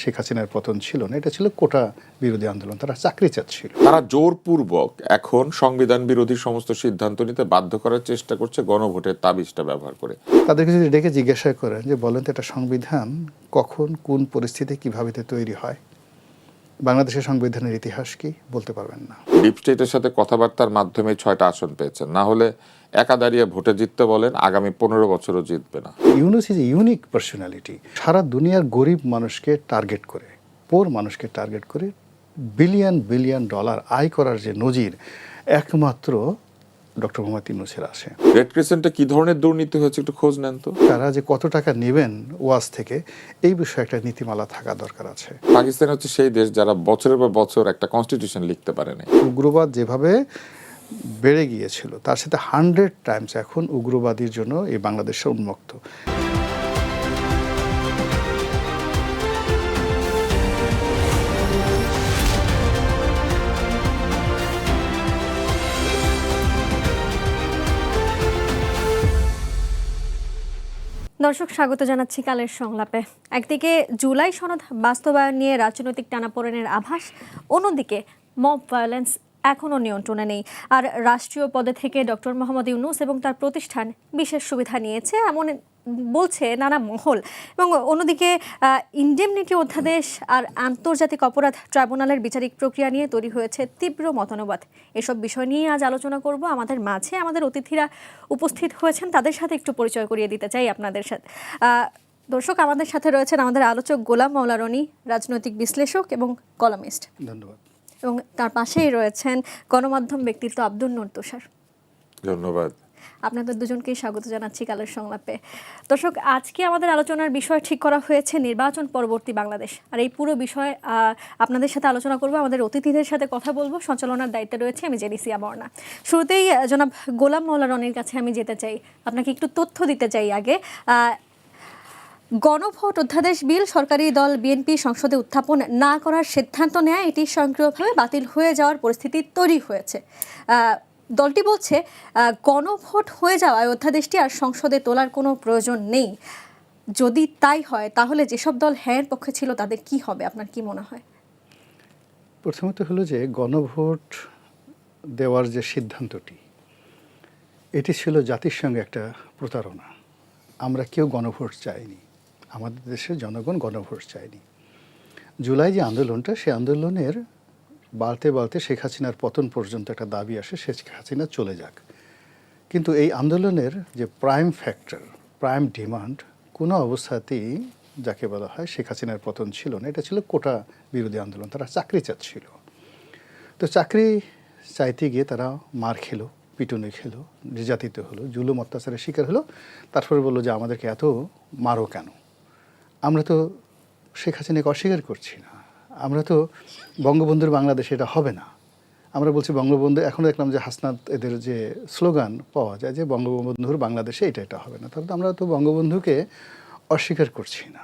শেখ হাসিনার পতন ছিল না, এটা ছিল কোটা বিরোধী আন্দোলন, তারা চাকরি চাচ্ছিল। তারা জোরপূর্বক এখন সংবিধান বিরোধী সমস্ত সিদ্ধান্ত নিতে বাধ্য করার চেষ্টা করছে গণভোটের তাবিজটা ব্যবহার করে। তাদেরকে যদি ডেকে জিজ্ঞাসা করেন যে বলেন তো এটা সংবিধান কখন কোন পরিস্থিতি কিভাবে তৈরি হয়, বাংলাদেশের সংবিধানের ইতিহাস কি বলতে পারবেন না। ডিপ স্টেটের সাথে কথাবার্তার মাধ্যমে 6টা আসন পেয়েছেন, না হলে একা দাঁড়িয়ে ভোটে জিততে বলেন, আগামী 15 বছরও জিতবে না। Yunus is a unique personality. সারা দুনিয়ার গরিব মানুষকে টার্গেট করে, পোর মানুষকে টার্গেট করে বিলিয়ন বিলিয়ন ডলার আয় করার যে নজির একমাত্র ডক্টর মোহাম্মদ ইউনূসের আছে। রেড ক্রিসেন্টে কি ধরনের দুর্নীতি হয়েছে একটু খোঁজ নেন তো। তারা যে কত টাকা নেবেন ওয়াজ থেকে, এই বিষয়ে একটা নীতিমালা থাকা দরকার আছে। পাকিস্তান হচ্ছে সেই দেশ যারা বছরের পর বছর একটা কনস্টিটিউশন লিখতে পারে না। উগ্রবাদ যেভাবে বেড়ে গিয়েছিল তার সাথে 100 টাইমস এখন উগ্রবাদীর জন্য এই বাংলাদেশে উন্মুক্ত। দর্শক, স্বাগত জানাচ্ছি কালের সংলাপে। একদিকে জুলাই সনদ বাস্তবায়ন নিয়ে রাজনৈতিক টানাপোড়েনের আভাস, অন্যদিকে মব ভায়োলেন্স এখনও নিয়ন্ত্রণে নেই। আর রাষ্ট্রীয় পদে থেকে ডক্টর মোহাম্মদ ইউনূস এবং তার প্রতিষ্ঠান বিশেষ সুবিধা নিয়েছে এমন বলছে নানা মহল। এবং অন্যদিকে ইনডেমনিটি অধ্যাদেশ আর আন্তর্জাতিক অপরাধ ট্রাইব্যুনালের বিচারিক প্রক্রিয়া নিয়ে তৈরি হয়েছে তীব্র মতানবাদ। এসব বিষয় নিয়ে আজ আলোচনা করব। আমাদের মাঝে আমাদের অতিথিরা উপস্থিত হয়েছেন, তাদের সাথে একটু পরিচয় করিয়ে দিতে চাই আপনাদের সাথে। দর্শক, আমাদের সাথে রয়েছেন আমাদের আলোচক গোলাম মাওলা রনি, রাজনৈতিক বিশ্লেষক এবং কলামিস্ট। ধন্যবাদ। এবং তার পাশেই রয়েছেন গণমাধ্যম ব্যক্তিত্ব আব্দুল নূর তুষার। ধন্যবাদ। আপনাদের দুজনকেই স্বাগত জানাচ্ছি কালের সংলাপে। দর্শক, আজকে আমাদের আলোচনার বিষয় ঠিক করা হয়েছে নির্বাচন পরবর্তী বাংলাদেশ। আর এই পুরো বিষয় আপনাদের সাথে আলোচনা করব, আমাদের অতিথিদের সাথে কথা বলবো। সঞ্চালনার দায়িত্বে রয়েছে আমি জেনিসিয়া বর্ণা। শুরুতেই জনাব গোলাম মাওলা রনির কাছে আমি যেতে চাই, আপনাকে একটু তথ্য দিতে চাই আগে। গণভোট অধ্যাদেশ বিল সরকারি দল বিএনপি সংসদে উত্থাপন না করার সিদ্ধান্ত নেয়, এটি স্বয়ংক্রিয়ভাবে বাতিল হয়ে যাওয়ার পরিস্থিতি তৈরি হয়েছে। দলটি বলছে গণভোট হয়ে যাওয়ায় অধ্যাদেশটি আর সংসদে তোলার কোনো প্রয়োজন নেই। যদি তাই হয় তাহলে যেসব দল হ্যাঁর পক্ষে ছিল তাদের কি হবে, আপনার কি মনে হয়? প্রথমত হলো যে গণভোট দেওয়ার যে সিদ্ধান্তটি, এটি ছিল জাতির সঙ্গে একটা প্রতারণা। আমরা কেউ গণভোট চাইনি, আমাদের দেশের জনগণ গণভোট চায়নি। জুলাই যে আন্দোলনটা, সেই আন্দোলনের বাড়তে বাড়তে শেখ হাসিনার পতন পর্যন্ত একটা দাবি আসে শেখ হাসিনা চলে যাক। কিন্তু এই আন্দোলনের যে প্রাইম ফ্যাক্টর, প্রাইম ডিমান্ড কোনো অবস্থাতেই যাকে বলা হয় শেখ হাসিনার পতন ছিল না, এটা ছিল কোটা বিরোধী আন্দোলন। তারা চাকরি চাচ্ছিল। তো চাকরি চাইতে গিয়ে তারা মার খেলো, পিটুনি খেলো, নির্যাতিত হলো, জুলুম অত্যাচারের শিকার হলো। তারপরে বললো যে আমাদেরকে এত মারো কেন? আমরা তো শেখ হাসিনাকে অস্বীকার করছি না, আমরা তো বঙ্গবন্ধুর বাংলাদেশে এটা হবে না। আমরা বলছি বঙ্গবন্ধু, এখন দেখলাম যে হাসনাত এদের যে স্লোগান পাওয়া যায় যে বঙ্গবন্ধুর বাংলাদেশে এটা হবে না, তাহলে তো আমরা তো বঙ্গবন্ধুকে অস্বীকার করছি না,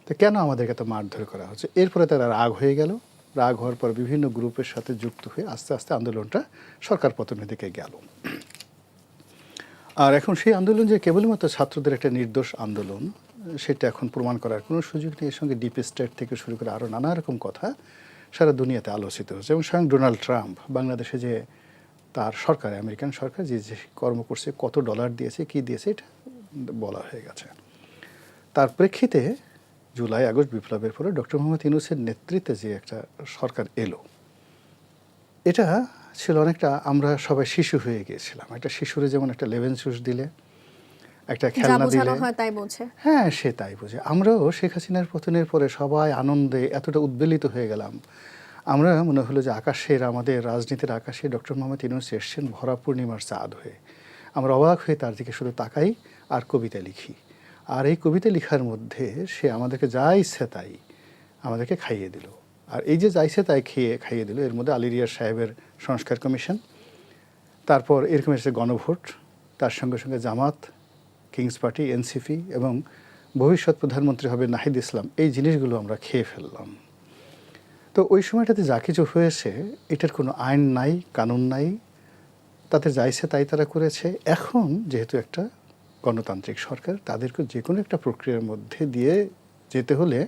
তো কেন আমাদেরকে এত মারধর করা হচ্ছে? এরপরে তারা রাগ হয়ে গেল। রাগ হওয়ার পর বিভিন্ন গ্রুপের সাথে যুক্ত হয়ে আস্তে আস্তে আন্দোলনটা সরকার পতনের দিকে গেল। আর এখন সেই আন্দোলন যে কেবলমাত্র ছাত্রদের একটা নির্দোষ আন্দোলন, সেটা এখন প্রমাণ করার কোনো সুযোগ নেই। এর সঙ্গে ডিপ স্টেট থেকে শুরু করে আরও নানা রকম কথা সারা দুনিয়াতে আলোচিত হচ্ছে। এবং স্বয়ং ডোনাল্ড ট্রাম্প বাংলাদেশে যে তার সরকার, আমেরিকান সরকার যে যে কর্ম করছে, কত ডলার দিয়েছে, কি দিয়েছে, এটা বলা হয়ে গেছে। তার প্রেক্ষিতে জুলাই আগস্ট বিপ্লবের পরে ডক্টর মোহাম্মদ ইউনূসের নেতৃত্বে যে একটা সরকার এলো, এটা ছিল অনেকটা, আমরা সবাই শিশু হয়ে গিয়েছিলাম। একটা শিশুরে যেমন একটা লেভেন শুস দিলে, একটা খেলনা দিলে, হ্যাঁ সে তাই বোঝে। আমরাও শেখ হাসিনার পতনের পরে সবাই আনন্দে এতটা উদ্বেলিত হয়ে গেলাম। আমরা মনে হলো যে আকাশের, আমাদের রাজনীতির আকাশে ডক্টর মোহাম্মদ ইউনূস এসছেন ভরা পূর্ণিমার চাঁদ হয়ে। আমরা অবাক হয়ে তার দিকে শুধু তাকাই আর কবিতা লিখি। আর এই কবিতা লেখার মধ্যে সে আমাদেরকে যা ইচ্ছে তাই আমাদেরকে খাইয়ে দিল। আর এই যে যা ইচ্ছে তাই খাইয়ে দিল, এর মধ্যে আলী রিয়াজ সাহেবের সংস্কার কমিশন, তারপর এরকম এসে গণভোট, তার সঙ্গে সঙ্গে জামাত, কিংস পার্টি, এনসিপি এবং ভবিষ্যৎ প্রধানমন্ত্রী হবে নাহিদ ইসলাম, এই জিনিসগুলো আমরা খেয়ে ফেললাম। তো ওই সময়টাতে যা কিছু হয়েছে, এটার কোনো আইন নাই, কানুন নাই, তাদের যা ইচ্ছে তাই তারা করেছে। এখন যেহেতু একটা গণতান্ত্রিক সরকার, তাদেরকে যে কোনো একটা প্রক্রিয়ার মধ্যে দিয়ে যেতে হলে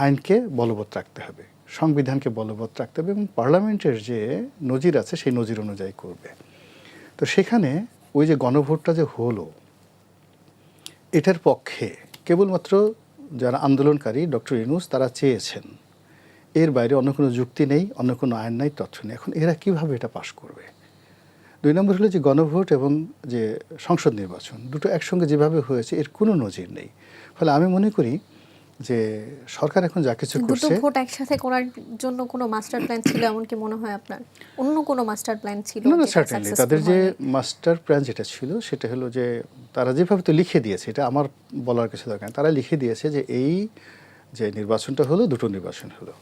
আইনকে বলবৎ রাখতে হবে, সংবিধানকে বলবৎ রাখতে হবে এবং পার্লামেন্টের যে নজির আছে সেই নজির অনুযায়ী করবে। তো সেখানে ওই যে গণভোটটা যে হলো, এটার পক্ষে কেবলমাত্র যারা আন্দোলনকারী ডক্টর ইউনূস তারা চেয়েছেন, এর বাইরে অন্য কোনো যুক্তি নেই, অন্য কোনো আইন নাই, তথ্য নেই। এখন এরা কিভাবে এটা পাশ করবে? 2 নম্বর হলো যে গণভোট এবং যে সংসদ নির্বাচন দুটো একসঙ্গে যেভাবে হয়েছে এর কোনো নজির নেই। ফলে আমি মনে করি যে সরকার এখন যা কিছু দুটো করছে, ভোট একসাথে করার জন্য কোনো মাস্টার প্ল্যান ছিল এমন কি মনে হয় আপনার? অন্য কোনো মাস্টার প্ল্যান ছিল? না যেটা সার্টেনলি successful তাদের যে হয়নি? মাস্টার প্ল্যান যেটা ছিল সেটা হলো যে তারা যেভাবে তো লিখে দিয়েছে, এটা আমার বলার কিছু দরকার নেই, তারা লিখে দিয়েছে যে এই যে নির্বাচনটা হলো, দুটো নির্বাচন হলো।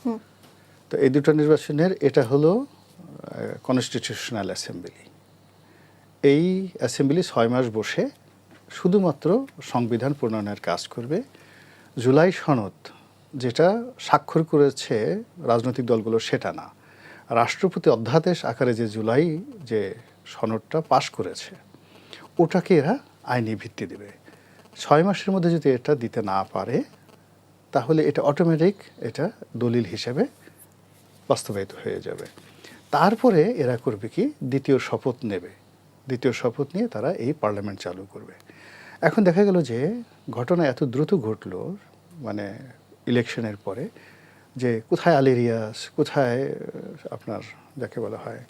তো এই দুটো নির্বাচনের এটা হলো কনস্টিটিউশনাল অ্যাসেম্বলি। এই অ্যাসেম্বলি 6 মাস বসে শুধুমাত্র সংবিধান প্রণয়নের কাজ করবে। জুলাই সনদ যেটা স্বাক্ষর করেছে রাজনৈতিক দলগুলো সেটা না, রাষ্ট্রপতি অধ্যাদেশ আকারে যে জুলাই যে সনদটা পাশ করেছে ওটাকে এরা আইনি ভিত্তি দেবে। 6 মাসের মধ্যে যদি এটা দিতে না পারে তাহলে এটা অটোমেটিক এটা দলিল হিসেবে বাস্তবায়িত হয়ে যাবে। তারপরে এরা করবে কি, দ্বিতীয় শপথ নেবে। দ্বিতীয় শপথ নিয়ে তারা এই পার্লামেন্ট চালু করবে। এখন দেখা গেল যে ঘটনা এত দ্রুত ঘটলো, মানে ইলেকশনের পরে, যে কোথায় আলী রিয়াজ, কোথায় আপনার যাকে বলা হয়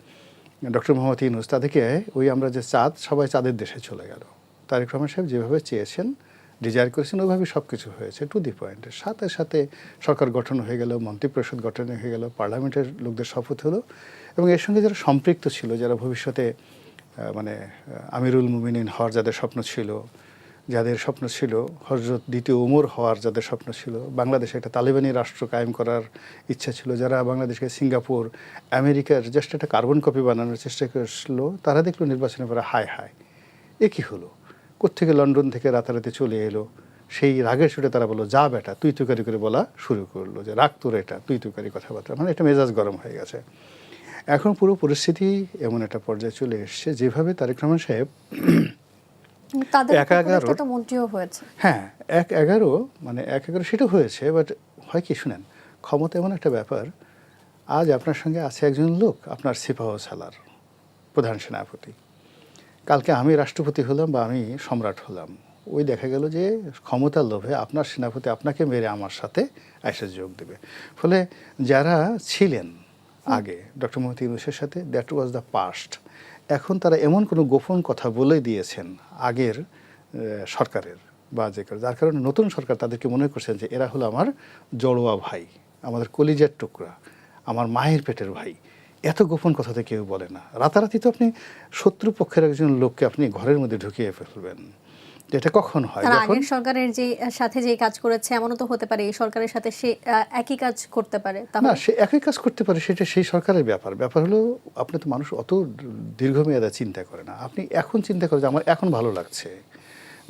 ডক্টর মোহাম্মদ ইউনূস, তাদেরকে ওই আমরা যে চাঁদ, সবাই চাঁদের দেশে চলে গেল। তারেক রহমান সাহেব যেভাবে চেয়েছেন, ডিজায়ার করেছেন, ওইভাবে সব কিছু হয়েছে টু দি পয়েন্টের সাথে সাথে। সরকার গঠন হয়ে গেল, মন্ত্রিপরিষদ গঠন হয়ে গেল, পার্লামেন্টের লোকদের শপথ হলো এবং এর সঙ্গে যারা সম্পৃক্ত ছিল, যারা ভবিষ্যতে মানে আমিরুল মুমিনিন হওয়ার যাদের স্বপ্ন ছিল, যাদের স্বপ্ন ছিল হযরত দ্বিতীয় ওমর হওয়ার যাদের স্বপ্ন ছিল, বাংলাদেশে একটা তালিবানি রাষ্ট্র কায়েম করার ইচ্ছা ছিল, যারা বাংলাদেশকে সিঙ্গাপুর আমেরিকার জাস্ট একটা কার্বন কপি বানানোর চেষ্টা করছিল, তারা দেখলো নির্বাচনের পরে হায় হায় এ কী হলো, কোত্থেকে লন্ডন থেকে রাতারাতি চলে এলো। সেই রাগের সুরে তারা বললো যা বেটা তুই তুকারি করে বলা শুরু করলো, যে রাগ তোর এটা, তুই তুকারি কথাবার্তা, মানে এটা মেজাজ গরম হয়ে গেছে। এখন পুরো পরিস্থিতি এমন একটা পর্যায়ে চলে এসছে, যেভাবে তারেক রহমান সাহেব তাদের 1-11 তো মন্ত্রীও হয়েছে। হ্যাঁ 1-11 মানে 1-11 সেটা হয়েছে, বাট হয় কি শুনেন, ক্ষমতা এমন একটা ব্যাপার, আজ আপনার সঙ্গে আছে একজন লোক আপনার সিপাহ সালার প্রধান সেনাপতি, কালকে আমি রাষ্ট্রপতি হলাম বা আমি সম্রাট হলাম, ওই দেখা গেল যে ক্ষমতার লোভে আপনার সেনাপতি আপনাকে মেরে আমার সাথে এসে যোগ দেবে। ফলে যারা ছিলেন আগে ডক্টর মোহাম্মদ ইউনূসের সাথে, দ্যাট ওয়াজ দ্য পাস্ট। এখন তারা এমন কোনো গোপন কথা বলে দিয়েছেন আগের সরকারের বা যে যার কারণে নতুন সরকার তাদেরকে মনে করছেন যে এরা হলো আমার জড়োয়া ভাই, আমাদের কলিজার টুকরা, আমার মায়ের পেটের ভাই। এত গোপন কথা তো কেউ বলে না। রাতারাতি তো আপনি শত্রু পক্ষের একজন লোককে আপনি ঘরের মধ্যে ঢুকিয়ে ফেলবেন, এটা কখন হয়? তারা যখন আগের সরকারের যে সাথে যে কাজ করেছে এমনও তো হতে পারে এই সরকারের সাথে সে একই কাজ করতে পারে। না, তাহলে সে একই কাজ করতে পারে, সেটা সেই সরকারের ব্যাপার। ব্যাপার হলো আপনি তো মানুষ অত দীর্ঘমেয়াদে চিন্তা করে না। আপনি এখন চিন্তা করেন যে আমার এখন ভালো লাগছে,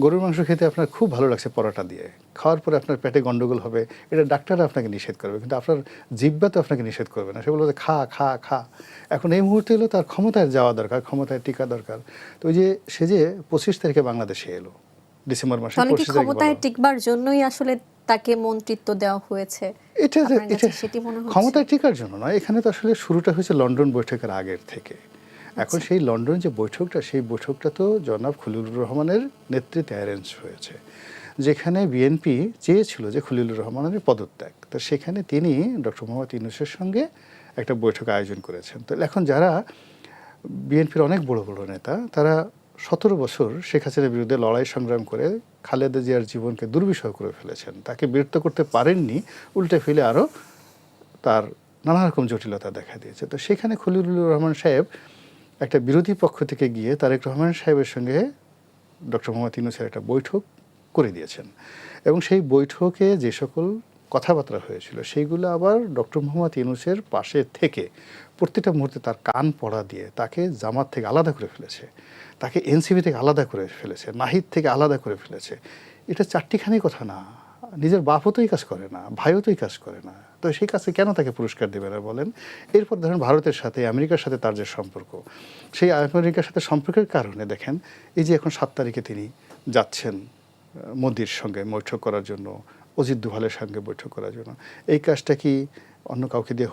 গরুর মাংস খেতে আপনার খুব ভালো লাগছে পরোটা দিয়ে, খাওয়ার পরে আপনার পেটে গন্ডগোল হবে, এটা ডাক্তাররা আপনাকে নিষেধ করবে, কিন্তু আপনার জিহ্বা তো আপনাকে নিষেধ করবে না, সে বলবে যে খা খা খা। এখন এই মুহূর্তে হলো তার ক্ষমতায় যাওয়া দরকার, ক্ষমতায় টিকা দরকার। তো ওই যে সে যে 25 তারিখে বাংলাদেশে এলো, ডিসেম্বর মাসে তাহলে কি 25 তারিখে ক্ষমতায় বলো। টিকবার জন্যই আসলে তাকে মন্ত্রিত্ব দেওয়া হয়েছে? এটা আপনার কাছে এটা সেটি মনে হচ্ছে? ক্ষমতায় টিকার জন্য নয়, এখানে তো আসলে শুরুটা হয়েছে লন্ডন বৈঠকের আগের থেকে। এখন সেই লন্ডন যে বৈঠকটা, সেই বৈঠকটা তো জনাব খলিলুর রহমানের নেতৃত্বে অ্যারেঞ্জ হয়েছে, যেখানে বিএনপি চেয়েছিল যে খলিলুর রহমানের পদত্যাগ। তো সেখানে তিনি ডক্টর মোহাম্মদ ইউনূসের সঙ্গে একটা বৈঠক আয়োজন করেছেন। তো এখন যারা বিএনপির অনেক বড় বড় নেতা, তারা 17 বছর শেখ হাসিনার বিরুদ্ধে লড়াই সংগ্রাম করে খালেদা জিয়ার জীবনকে দুর্বিষহ করে ফেলেছেন, তাকে বিরক্ত করতে পারেননি, উল্টে ফেলে আরও তার নানা রকম জটিলতা দেখা দিয়েছে। তো সেখানে খলিলুর রহমান সাহেব একটা বিরোধী পক্ষ থেকে গিয়ে তারেক রহমান সাহেবের সঙ্গে ডক্টর মোহাম্মদ ইউনূসের একটা বৈঠক করে দিয়েছেন এবং সেই বৈঠকে যে সকল কথাবার্তা হয়েছিল সেইগুলো আবার ডক্টর মোহাম্মদ ইউনূসের পাশে থেকে প্রত্যেকটা মুহূর্তে তার কান পড়া দিয়ে তাকে জামাত থেকে আলাদা করে ফেলেছে, তাকে এনসিপি থেকে আলাদা করে ফেলেছে, নাহিদ থেকে আলাদা করে ফেলেছে। এটা চারটিখানি কথা না, নিজের বাপও তো এই কাজ করে না, ভাইও তো এই কাজ করে না, তো সেই কাজে কেন তাকে পুরস্কার দেবে না বলেন? এরপর ধরেন ভারতের সাথে আমেরিকার সাথে তার যে সম্পর্ক, সেই আমেরিকার সাথে সম্পর্কের কারণে দেখেন এই যে এখন 7 তারিখে তিনি যাচ্ছেন মোদির সঙ্গে বৈঠক করার জন্য অজিত দোভালের সঙ্গে বৈঠক করার জন্য। এই কাজটা কি অন্য কাউকে দিয়ে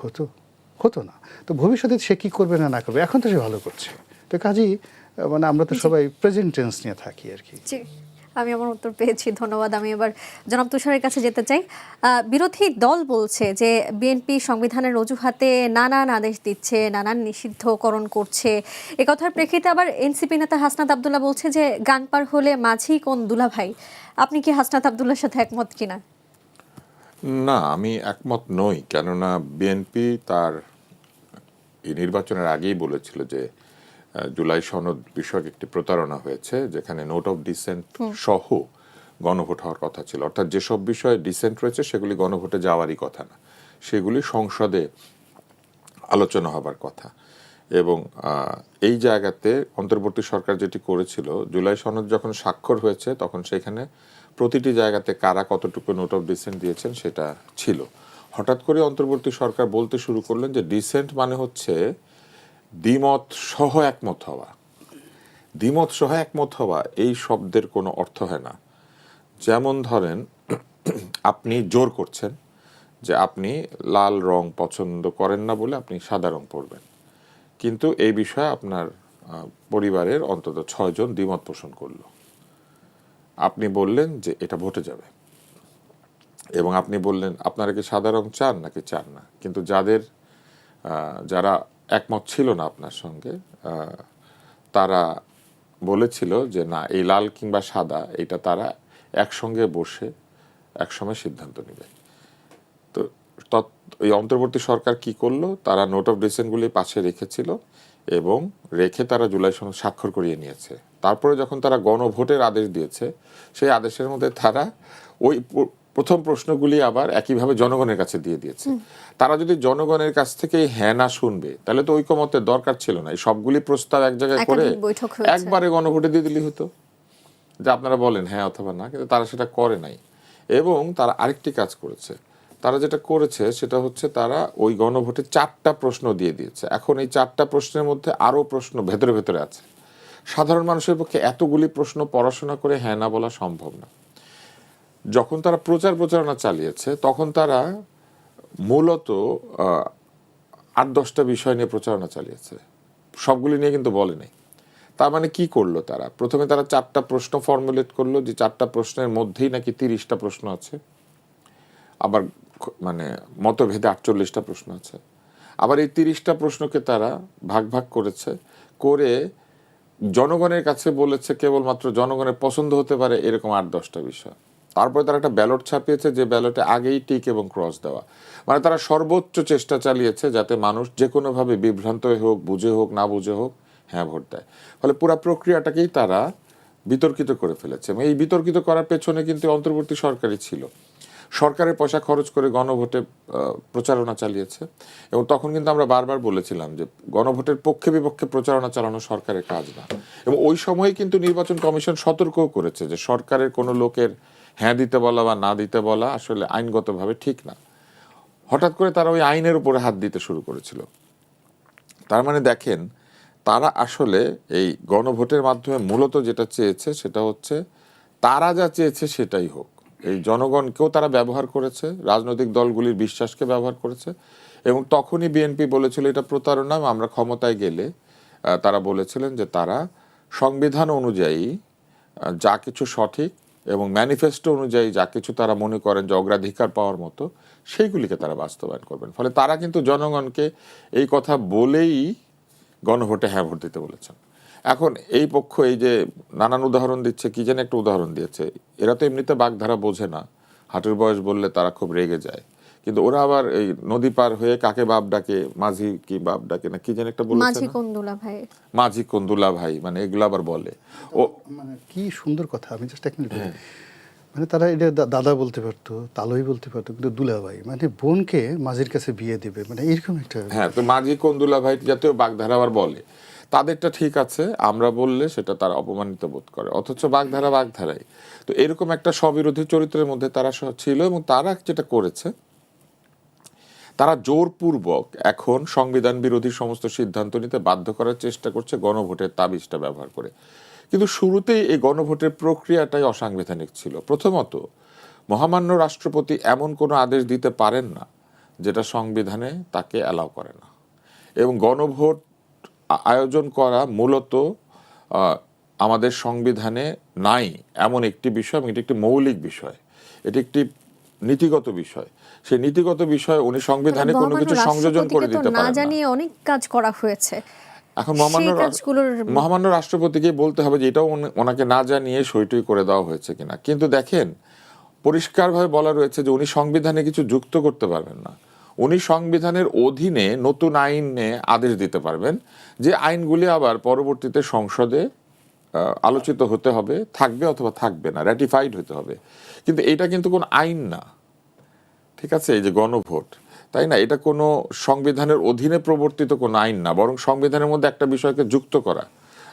হতো না। তো ভবিষ্যতে সে কি করবে না করবে, এখন তো সে ভালো করছে। তো কাজেই মানে আমরা তো সবাই প্রেজেন্ট টেন্স নিয়ে থাকি আর কি। জি, আমি আমার উত্তর পেয়েছি, ধন্যবাদ। আমি এবার জনাব তুষারের কাছে যেতে চাই। বিরোধী দল বলছে যে বিএনপি সংবিধানের অজুহাতে নানান আদেশ দিচ্ছে, নানান নিষিদ্ধকরণ করছে। এ কথার প্রেক্ষিতে আবার এনসিপি নেতা হাসনাত আবদুল্লাহ বলছে যে গান পার হলে মাঝি কোন দুলাভাই। আপনি কি হাসনাত আবদুল্লাহর সাথে একমত কিনা? না, আমি একমত নই। কেননা বিএনপি তার এই নির্বাচনের আগেই বলেছিল যে জুলাই সনদ বিষয়ক একটি প্রতারণা হয়েছে, যেখানে নোট অফ ডিসেন্ট সহ গণভোট হওয়ার কথা ছিল। অর্থাৎ যেসব বিষয়ে ডিসেন্ট রয়েছে সেগুলি গণভোটে যাওয়ারই কথা না, সেগুলি সংসদে আলোচনা হবার কথা। এবং এই জায়গাতে অন্তর্বর্তী সরকার যেটি করেছিল, জুলাই সনদ যখন স্বাক্ষর হয়েছে তখন সেখানে প্রতিটি জায়গাতে কারা কতটুকু নোট অফ ডিসেন্ট দিয়েছেন সেটা ছিল। হঠাৎ করে অন্তর্বর্তী সরকার বলতে শুরু করলেন যে ডিসেন্ট মানে হচ্ছে দ্বিমত সহ একমত হওয়া। দ্বিমত সহ একমত হওয়া এই শব্দের কোনো অর্থ হয় না। যেমন ধরেন, আপনি জোর করছেন যে আপনি লাল রং পছন্দ করেন না বলে আপনি সাদা রং পরবেন, কিন্তু এই বিষয়ে আপনার পরিবারের অন্তত 6 জন দ্বিমত পোষণ করলো। আপনি বললেন যে এটা ভোটে যাবে, এবং আপনি বললেন আপনারা কি সাদা রং চান নাকি চান না, কিন্তু যারা একমত ছিল না আপনার সঙ্গে, তারা বলেছিল যে না, এই লাল কিংবা সাদা এটা তারা একসঙ্গে বসে একসময় সিদ্ধান্ত নেবে। তো ওই অন্তর্বর্তী সরকার কি করলো, তারা নোট অফ ডিসেন্টগুলি পাশে রেখেছিল এবং রেখে তারা জুলাই সনদ স্বাক্ষর করিয়ে নিয়েছে। তারপরে যখন তারা গণভোটের আদেশ দিয়েছে, সেই আদেশের মধ্যে তারা ওই প্রথম প্রশ্নগুলি আবার একইভাবে জনগণের কাছে দিয়ে দিয়েছে। তারা যদি জনগণের কাছ থেকে হ্যাঁ না শুনবে, তাহলে তো ঐকমত্যের দরকার ছিল না। এই সবগুলি প্রস্তাব এক জায়গায় করে একবারে গণভোটে দিয়ে দিলেই হতো, যে আপনারা বলেন হ্যাঁ অথবা না। কিন্তু তারা সেটা করে নাই। এবং তারা আরেকটি কাজ করেছে, তারা যেটা করেছে সেটা হচ্ছে তারা ওই গণভোটে 4টা প্রশ্ন দিয়ে দিয়েছে। এখন এই 4টা প্রশ্নের মধ্যে আরও প্রশ্ন ভেতরে ভেতরে আছে। সাধারণ মানুষের পক্ষে এতগুলি প্রশ্ন পড়াশোনা করে হ্যাঁ না বলা সম্ভব না। যখন তারা প্রচারণা চালিয়েছে, তখন তারা মূলত 8-10টা বিষয় নিয়ে প্রচারণা চালিয়েছে, সবগুলি নিয়ে কিন্তু বলে নাই। তার মানে কি করলো তারা? প্রথমে তারা 4টা প্রশ্ন ফর্মুলেট করলো, যে 4টা প্রশ্নের মধ্যেই নাকি 30টা প্রশ্ন আছে, আবার মানে মতভেদে 48টা প্রশ্ন আছে। আবার এই 30টা প্রশ্নকে তারা ভাগ ভাগ করেছে, করে জনগণের কাছে বলেছে কেবলমাত্র জনগণের পছন্দ হতে পারে এরকম 8-10টা বিষয়। তারপরে তারা একটা ব্যালট ছাপিয়েছে, যে ব্যালটে আগেই টিক এবং ক্রস দেওয়া। মানে তারা সর্বোচ্চ চেষ্টা চালিয়েছে যাতে মানুষ যে কোনোভাবে বিভ্রান্ত হোক, বুঝে হোক না বুঝে হোক, হ্যাঁ ভোট দেয়। ফলে পুরো প্রক্রিয়াটাকেই তারা বিতর্কিত করে ফেলেছে। এবং এই বিতর্কিত করার পেছনে কিন্তু অন্তর্বর্তী সরকারই ছিল। সরকারের পয়সা খরচ করে গণভোটে প্রচারণা চালিয়েছে। এবং তখন কিন্তু আমরা বারবার বলেছিলাম যে গণভোটের পক্ষে বিপক্ষে প্রচারণা চালানো সরকারের কাজ না। এবং ওই সময় কিন্তু নির্বাচন কমিশন সতর্কও করেছে যে সরকারের কোনো লোকের হ্যাঁ দিতে বলা বা না দিতে বলা আসলে আইনগতভাবে ঠিক না। হঠাৎ করে তারা ওই আইনের উপরে হাত দিতে শুরু করেছিল। তার মানে দেখেন, তারা আসলে এই গণভোটের মাধ্যমে মূলত যেটা চেয়েছে সেটা হচ্ছে তারা যা চেয়েছে সেটাই হোক। এই জনগণকেও তারা ব্যবহার করেছে, রাজনৈতিক দলগুলির বিশ্বাসকে ব্যবহার করেছে। এবং তখনই বিএনপি বলেছিল এটা প্রতারণা। আমরা ক্ষমতায় গেলে তারা বলেছিলেন যে তারা সংবিধান অনুযায়ী যা কিছু সঠিক এবং ম্যানিফেস্টো অনুযায়ী যা কিছু তারা মনে করেন যে অগ্রাধিকার পাওয়ার মতো, সেইগুলিকে তারা বাস্তবায়ন করবেন। ফলে তারা কিন্তু জনগণকে এই কথা বলেই গণভোটে হ্যাঁ ভোট দিতে বলেছেন। এখন এই পক্ষ এই যে নানান উদাহরণ দিচ্ছে, কি যেন একটা উদাহরণ দিয়েছে, এরা তো এমনিতে বাগধারা বোঝে না, হাঁটুর বয়স বললে তারা খুব রেগে যায়। কিন্তু ওরা আবার এই নদী পার হয়ে কাকে বাপ ডাকে, মাঝি কি বাপ ডাকে না কি যেন একটা বলেছে, মাঝি কোন দুলা ভাই, মানে এগুলো আবার বলে। ও মানে কি সুন্দর কথা। আমি জাস্ট এক মিনিট, মানে তারা এটা দাদা বলতে পারতো, তালই বলতে পারতো, কিন্তু দুলাভাই মানে বোনকে মাঝির কাছে বিয়ে দেবে, মানে এরকম একটা। হ্যাঁ, তো মাঝি কোন দুলা ভাই জাতীয় বাগধারা আবার বলে। তাদেরটা ঠিক আছে, আমরা বললে সেটা তারা অপমানিত বোধ করে, অথচ বাগধারাই। তো এরকম একটা স্ববিরোধী চরিত্রের মধ্যে তারা ছিল। এবং তারা যেটা করেছে, তারা জোরপূর্বক এখন সংবিধান বিরোধী সমস্ত সিদ্ধান্ত নিতে বাধ্য করার চেষ্টা করছে গণভোটের তাবিজটা ব্যবহার করে। কিন্তু শুরুতেই এই গণভোটের প্রক্রিয়াটাই অসাংবিধানিক ছিল। প্রথমত, মহামান্য রাষ্ট্রপতি এমন কোনো আদেশ দিতে পারেন না যেটা সংবিধানে তাকে অ্যালাউ করে না। এবং গণভোট আয়োজন করা মূলত আমাদের সংবিধানে নাই এমন একটি বিষয়, এবং এটি একটি মৌলিক বিষয়, এটি একটি নীতিগত বিষয়। সেই নীতিগত বিষয় উনি সংবিধানে কোনো কিছু সংযোজন করে দিতে পারেন না। জানিয়ে অনেক কাজ করা হয়েছে। এখন মহামান্য রাষ্ট্রপতিকে বলতে হবে যে এটাও ওনাকে না জানিয়ে সইটই করে দেওয়া হয়েছে কিনা। কিন্তু দেখেন, পরিষ্কারভাবে বলা রয়েছে যে উনি সংবিধানে কিছু যুক্ত করতে পারবেন না। উনি সংবিধানের অধীনে নতুন আইনে আদেশ দিতে পারবেন, যে আইনগুলি আবার পরবর্তীতে সংসদে আলোচিত হতে হবে, থাকবে অথবা থাকবে না, র্যাটিফাইড হতে হবে। কিন্তু এটা কিন্তু কোনো আইন না, ঠিক আছে? এই যে গণভোট, তাই না, এটা কোনো সংবিধানের অধীনে প্রবর্তিত কোনো আইন না, বরং সংবিধানের মধ্যে একটা বিষয়কে যুক্ত করা,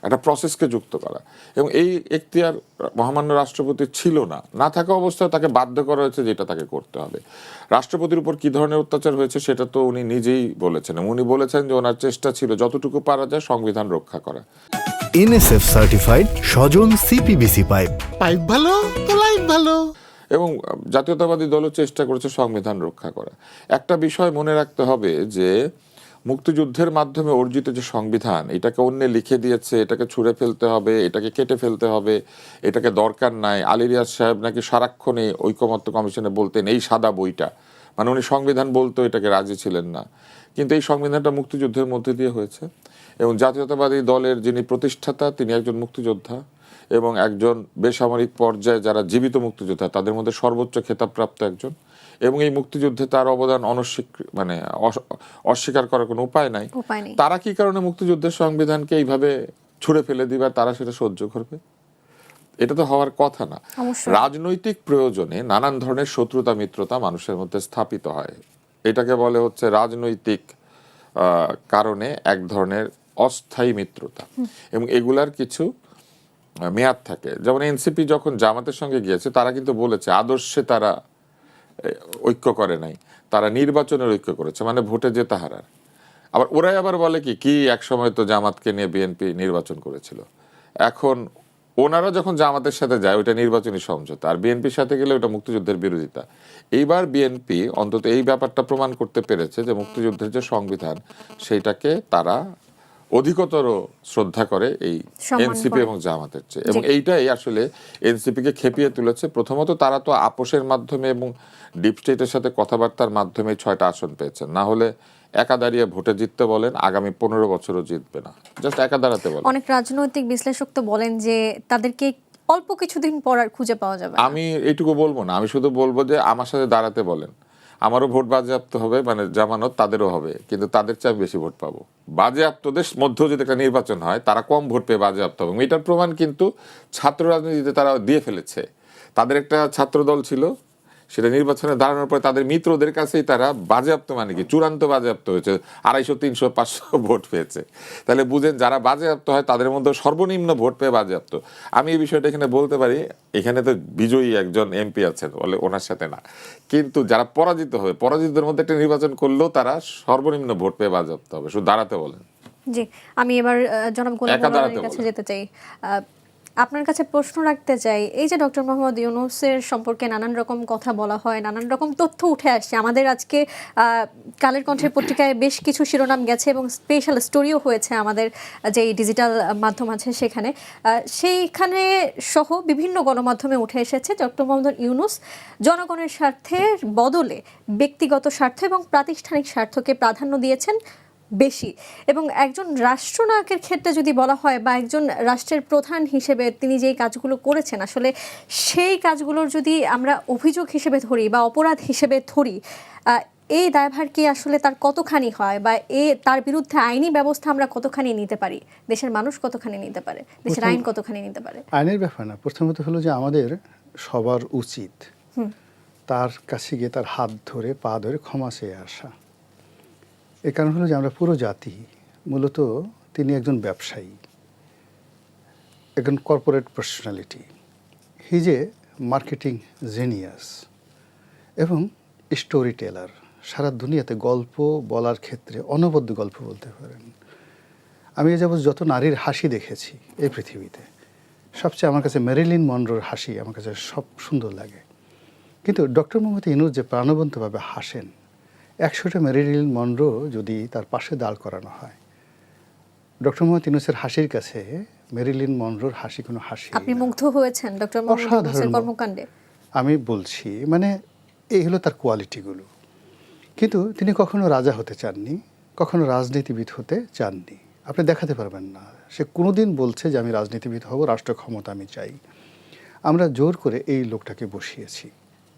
একটা প্রসেসকে যুক্ত করা। এবং এই এখতিয়ার মহামান্য রাষ্ট্রপতির ছিল না। না থাকা অবস্থায় তাকে বাধ্য করা হয়েছে যেটা তাকে করতে হবে। রাষ্ট্রপতির উপর কি ধরনের অত্যাচার হয়েছে সেটা তো উনি নিজেই বলেছেন। উনি বলেছেন যে ওনার চেষ্টা ছিল যতটুকু পারা যায় সংবিধান রক্ষা করা। এনএসএফ সার্টিফাইড স্বজন সিপিবিসি পাইপ। পাইপ ভালো তো লাইফ ভালো। এবং জাতীয়তাবাদী দলও চেষ্টা করেছে সংবিধান রক্ষা করা। একটা বিষয় মনে রাখতে হবে যে মুক্তিযুদ্ধের মাধ্যমে অর্জিত যে সংবিধান, এটাকে অন্য লিখে দিয়েছে, এটাকে ছুঁড়ে ফেলতে হবে, এটাকে কেটে ফেলতে হবে, এটাকে দরকার নাই। আলী রিয়াজ সাহেব নাকি সারাক্ষণে ঐকমত্য কমিশনে বলতেন এই সাদা বইটা, মানে উনি সংবিধান বলতো এটাকে রাজি ছিলেন না। কিন্তু এই সংবিধানটা মুক্তিযুদ্ধের মধ্যে দিয়ে হয়েছে, এবং জাতীয়তাবাদী দলের যিনি প্রতিষ্ঠাতা তিনি একজন মুক্তিযোদ্ধা, এবং একজন বেসামরিক পর্যায়ে যারা জীবিত মুক্তিযোদ্ধা তাদের মধ্যে সর্বোচ্চ খেতাবপ্রাপ্ত একজন। এবং এই মুক্তিযুদ্ধে তার অবদান অস্বীকার করার কোনো উপায় নাই। তারা কি কারণে মুক্তিযুদ্ধের সংবিধানকে এইভাবে ছুঁড়ে ফেলে দিবে, তারা সেটা সহ্য করবে? এটা তো হওয়ার কথা না। রাজনৈতিক প্রয়োজনে নানান ধরনের শত্রুতা মিত্রতা মানুষের মধ্যে স্থাপিত হয়। এটাকে বলে হচ্ছে রাজনৈতিক কারণে এক ধরনের অস্থায়ী মিত্রতা, এবং এগুলার কিছু মেয়াদ থাকে। যেমন এনসিপি যখন জামাতের সঙ্গে গিয়েছে, তারা কিন্তু বলেছে আদর্শে তারা ঐক্য করে নাই, তারা নির্বাচনের ঐক্য করেছে, মানে ভোটে জেতা হারার। আবার ওরাই আবার বলে কি এক সময় তো জামাতকে নিয়ে বিএনপি নির্বাচন করেছিল। এখন ওনারা যখন জামাতের সাথে যায় ওইটা নির্বাচনী সমঝোতা, আর বিএনপির সাথে গেলে ওটা মুক্তিযুদ্ধের বিরোধিতা। এইবার বিএনপি অন্তত এই ব্যাপারটা প্রমাণ করতে পেরেছে যে মুক্তিযুদ্ধের যে সংবিধান সেইটাকে তারা অধিকতর শ্রদ্ধা করে এই এনসিপি এবং জামাতের চেয়ে। এবং এইটাই আসলে এনসিপিকে খেপিয়ে তুলেছে। প্রথমত তারা তো আপোষের মাধ্যমে এবং ডিপ স্টেটের সাথে কথাবার্তার মাধ্যমে 6টা আসন পেয়েছেন। না হলে একা দাঁড়িয়ে ভোটে জিততে বলেন, আগামী 15 বছরও জিতবে না, জাস্ট একা দাঁড়াতে বলেন। অনেক রাজনৈতিক বিশ্লেষক তো বলেন যে তাদেরকে অল্প কিছুদিন পর আর খুঁজে পাওয়া যাবে। আমি এইটুকু বলবো না, আমি শুধু বলবো যে আমার সাথে দাঁড়াতে বলেন, আমারও ভোট বাজেয়াপ্ত হবে, মানে জামানত তাদেরও হবে, কিন্তু তাদের চেয়ে বেশি ভোট পাবো। বাজেয়াপ্তদের মধ্যেও যদি একটা নির্বাচন হয় তারা কম ভোট পেয়ে বাজেয়াপ্ত হবে। এটার প্রমাণ কিন্তু ছাত্র রাজনীতিতে তারা দিয়ে ফেলেছে। তাদের একটা ছাত্র দল ছিল, সেটা নির্বাচনে দাঁড়ানোর পরে তাদের মিত্রদের কাছেই তারা বাজেয়াপ্ত, মানে কি চূড়ান্ত বাজেয়াপ্ত হয়েছে, 250, 300, 500 ভোট পেয়েছে। তাহলে বুঝেন যারা বাজেয়াপ্ত হয় তাদের মধ্যে সর্বনিম্ন ভোট পেয়ে বাজেয়াপ্ত। আমি এই বিষয়টা এখানে বলতে পারি, এখানে তো বিজয়ী একজন এমপি আছেন, বলে ওনার সাথে না, কিন্তু যারা পরাজিত হবে, পরাজিতদের মধ্যে একটা নির্বাচন করলেও তারা সর্বনিম্ন ভোট পেয়ে বাজেয়াপ্ত হবে। শুধু দাঁড়াতে বলেন। জি, আমি এবার জনাব গোলাম মোল্লার কাছে যেতে চাই। আপনার কাছে প্রশ্ন রাখতে চাই, এই যে ডক্টর মোহাম্মদ ইউনূসের সম্পর্কে নানান রকম কথা বলা হয়, নানান রকম তথ্য উঠে আসছে, আমাদের আজকে কালের কণ্ঠের পত্রিকায় বেশ কিছু শিরোনাম গেছে এবং স্পেশাল স্টোরিও হয়েছে আমাদের যে ডিজিটাল মাধ্যম আছে সেখানে, সেইখানে সহ বিভিন্ন গণমাধ্যমে উঠে এসেছে ডক্টর মোহাম্মদ ইউনূস জনগণের স্বার্থের বদলে ব্যক্তিগত স্বার্থ এবং প্রাতিষ্ঠানিক স্বার্থকে প্রাধান্য দিয়েছেন বেশি। এবং একজন রাষ্ট্রনায়কের ক্ষেত্রে যদি বলা হয়, বা একজন রাষ্ট্রের প্রধান হিসেবে তিনি যেই কাজগুলো করেছেন, আসলে সেই কাজগুলোর যদি আমরা অভিযোগ হিসেবে ধরি বা অপরাধ হিসেবে ধরি, এই দায়ভার কি আসলে তার কতখানি হয়, বা তার বিরুদ্ধে আইনি ব্যবস্থা আমরা কতখানি নিতে পারি, দেশের মানুষ কতখানি নিতে পারে, দেশের আইন কতখানি নিতে পারে? আইনের ব্যাপার না, প্রথমত হলো যে আমাদের সবার উচিত তার কাছে গিয়ে তার হাত ধরে পা ধরে ক্ষমা চেয়ে আসা। এর কারণ হলো যে আমরা পুরো জাতি, মূলত তিনি একজন ব্যবসায়ী, একজন কর্পোরেট পার্সোনালিটি, হি যে মার্কেটিং জেনিয়াস এবং স্টোরি টেলার। সারা দুনিয়াতে গল্প বলার ক্ষেত্রে অনবদ্য গল্প বলতে পারেন। আমি এ যাবৎ যত নারীর হাসি দেখেছি এই পৃথিবীতে, সবচেয়ে আমার কাছে মেরিলিন মনরোর হাসি আমার কাছে সব সুন্দর লাগে। কিন্তু ডক্টর মোহাম্মদ ইউনূস যে প্রাণবন্তভাবে হাসেন, 100টা মেরিলিন মনরো যদি তার পাশে দাঁড় করানো হয়, ডক্টর মোহাম্মদ ইউনূসের হাসির কাছে মেরিলিন মনরোর হাসি কোনো হাসি আপনি না। মুগ্ধ হয়েছেন ডক্টর মোহাম্মদ ইউনূসের অসাধারণ। কর্মকাণ্ডে? আমি বলছি মানে এই হলো তার কোয়ালিটিগুলো। কিন্তু তিনি কখনো রাজা হতে চাননি, কখনো রাজনীতিবিদ হতে চাননি। আপনি দেখাতে পারবেন না সে কোনোদিন বলছে যে আমি রাজনীতিবিদ হব, রাষ্ট্র ক্ষমতা আমি চাই। আমরা জোর করে এই লোকটাকে বসিয়েছি,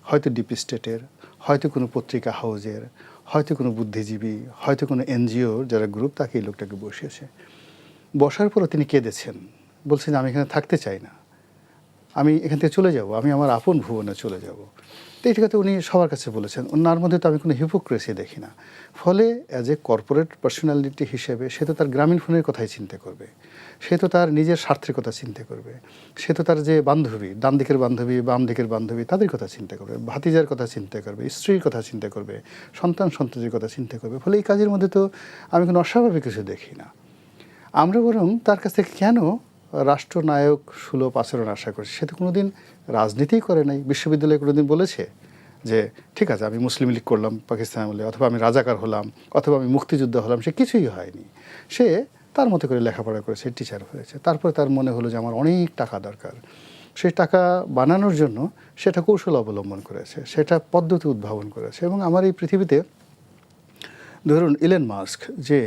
হয়তো ডিপ স্টেটের, হয়তো কোনো পত্রিকা হাউজের, হয়তো কোনো বুদ্ধিজীবী, হয়তো কোনো এনজিওর যারা গ্রুপ, তাকে এই লোকটাকে বসিয়েছে। বসার পরও তিনি কেঁদেছেন, বলছেন আমি এখানে থাকতে চাই না, আমি এখান থেকে চলে যাব, আমি আমার আপন ভুবনে চলে যাব। তো এই কথা উনি সবার কাছে বলেছেন। ওনার মধ্যে তো আমি কোনো হিপোক্রেসি দেখি না। ফলে অ্যাজ এ কর্পোরেট পার্সোনালিটি হিসেবে সে তো তার গ্রামীণ ফোনের কথাই চিন্তা করবে, সে তো তার নিজের স্বার্থের কথা চিন্তা করবে, সে তো তার যে বান্ধবী, ডান দিকের বান্ধবী, বাম দিকের বান্ধবী, তাদের কথা চিন্তা করবে, ভাতিজার কথা চিন্তা করবে, স্ত্রীর কথা চিন্তা করবে, সন্তানদের কথা চিন্তা করবে। ফলে এই কাজের মধ্যে তো আমি কোনো অস্বাভাবিক কিছু দেখি না। আমরা বরং তার কাছ থেকে কেন রাষ্ট্রনায়ক সুলভ আচরণ আশা করছি? সে তো কোনোদিন রাজনীতিই করে নাই। বিশ্ববিদ্যালয়ে কোনোদিন বলেছে যে ঠিক আছে আমি মুসলিম লীগ করলাম পাকিস্তান আমলে, অথবা আমি রাজাকার হলাম, অথবা আমি মুক্তিযোদ্ধা হলাম? সে কিছুই হয়নি। সে তার মতো করে লেখাপড়া করেছে, টিচার হয়েছে। তারপরে তার মনে হলো যে আমার অনেক টাকা দরকার। সেই টাকা বানানোর জন্য সেটা কৌশল অবলম্বন করেছে, সেটা পদ্ধতি উদ্ভাবন করেছে। এবং আমার এই পৃথিবীতে ধরুন ইলন মাস্ক যে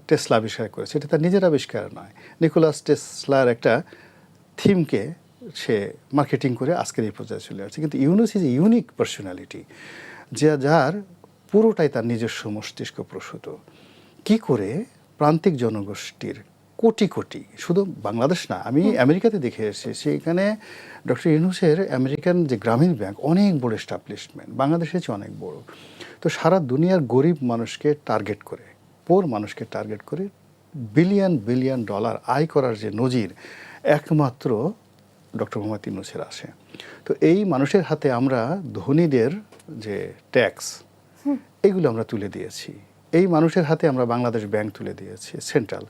টেসলা আবিষ্কার করেছে, এটা তার নিজের আবিষ্কার নয়। নিকোলাস টেসলার একটা থিমকে সে মার্কেটিং করে আজকের এই পর্যায়ে চলে আসছে। কিন্তু Yunus is a unique personality, যার পুরোটাই তার নিজস্ব মস্তিষ্ক প্রসূত। কি করে প্রান্তিক জনগোষ্ঠীর কোটি কোটি, শুধু বাংলাদেশ না, আমি আমেরিকাতে দেখে এসেছি, সেখানে ডক্টর ইউনূসের আমেরিকান যে গ্রামীণ ব্যাংক অনেক বড় এস্টাবলিশমেন্ট, বাংলাদেশের চেয়ে অনেক বড়। তো সারা দুনিয়ার গরিব মানুষকে টার্গেট করে, পোর মানুষকে টার্গেট করে বিলিয়ন বিলিয়ন ডলার আয় করার যে নজির একমাত্র ডক্টর মোহাম্মদ ইউনূসের আসে। তো এই মানুষের হাতে আমরা ধনীদের যে ট্যাক্স, এগুলো আমরা তুলে দিয়েছি। এই মানুষের হাতে আমরা বাংলাদেশ ব্যাংক তুলে দিয়েছি, সেন্ট্রাল।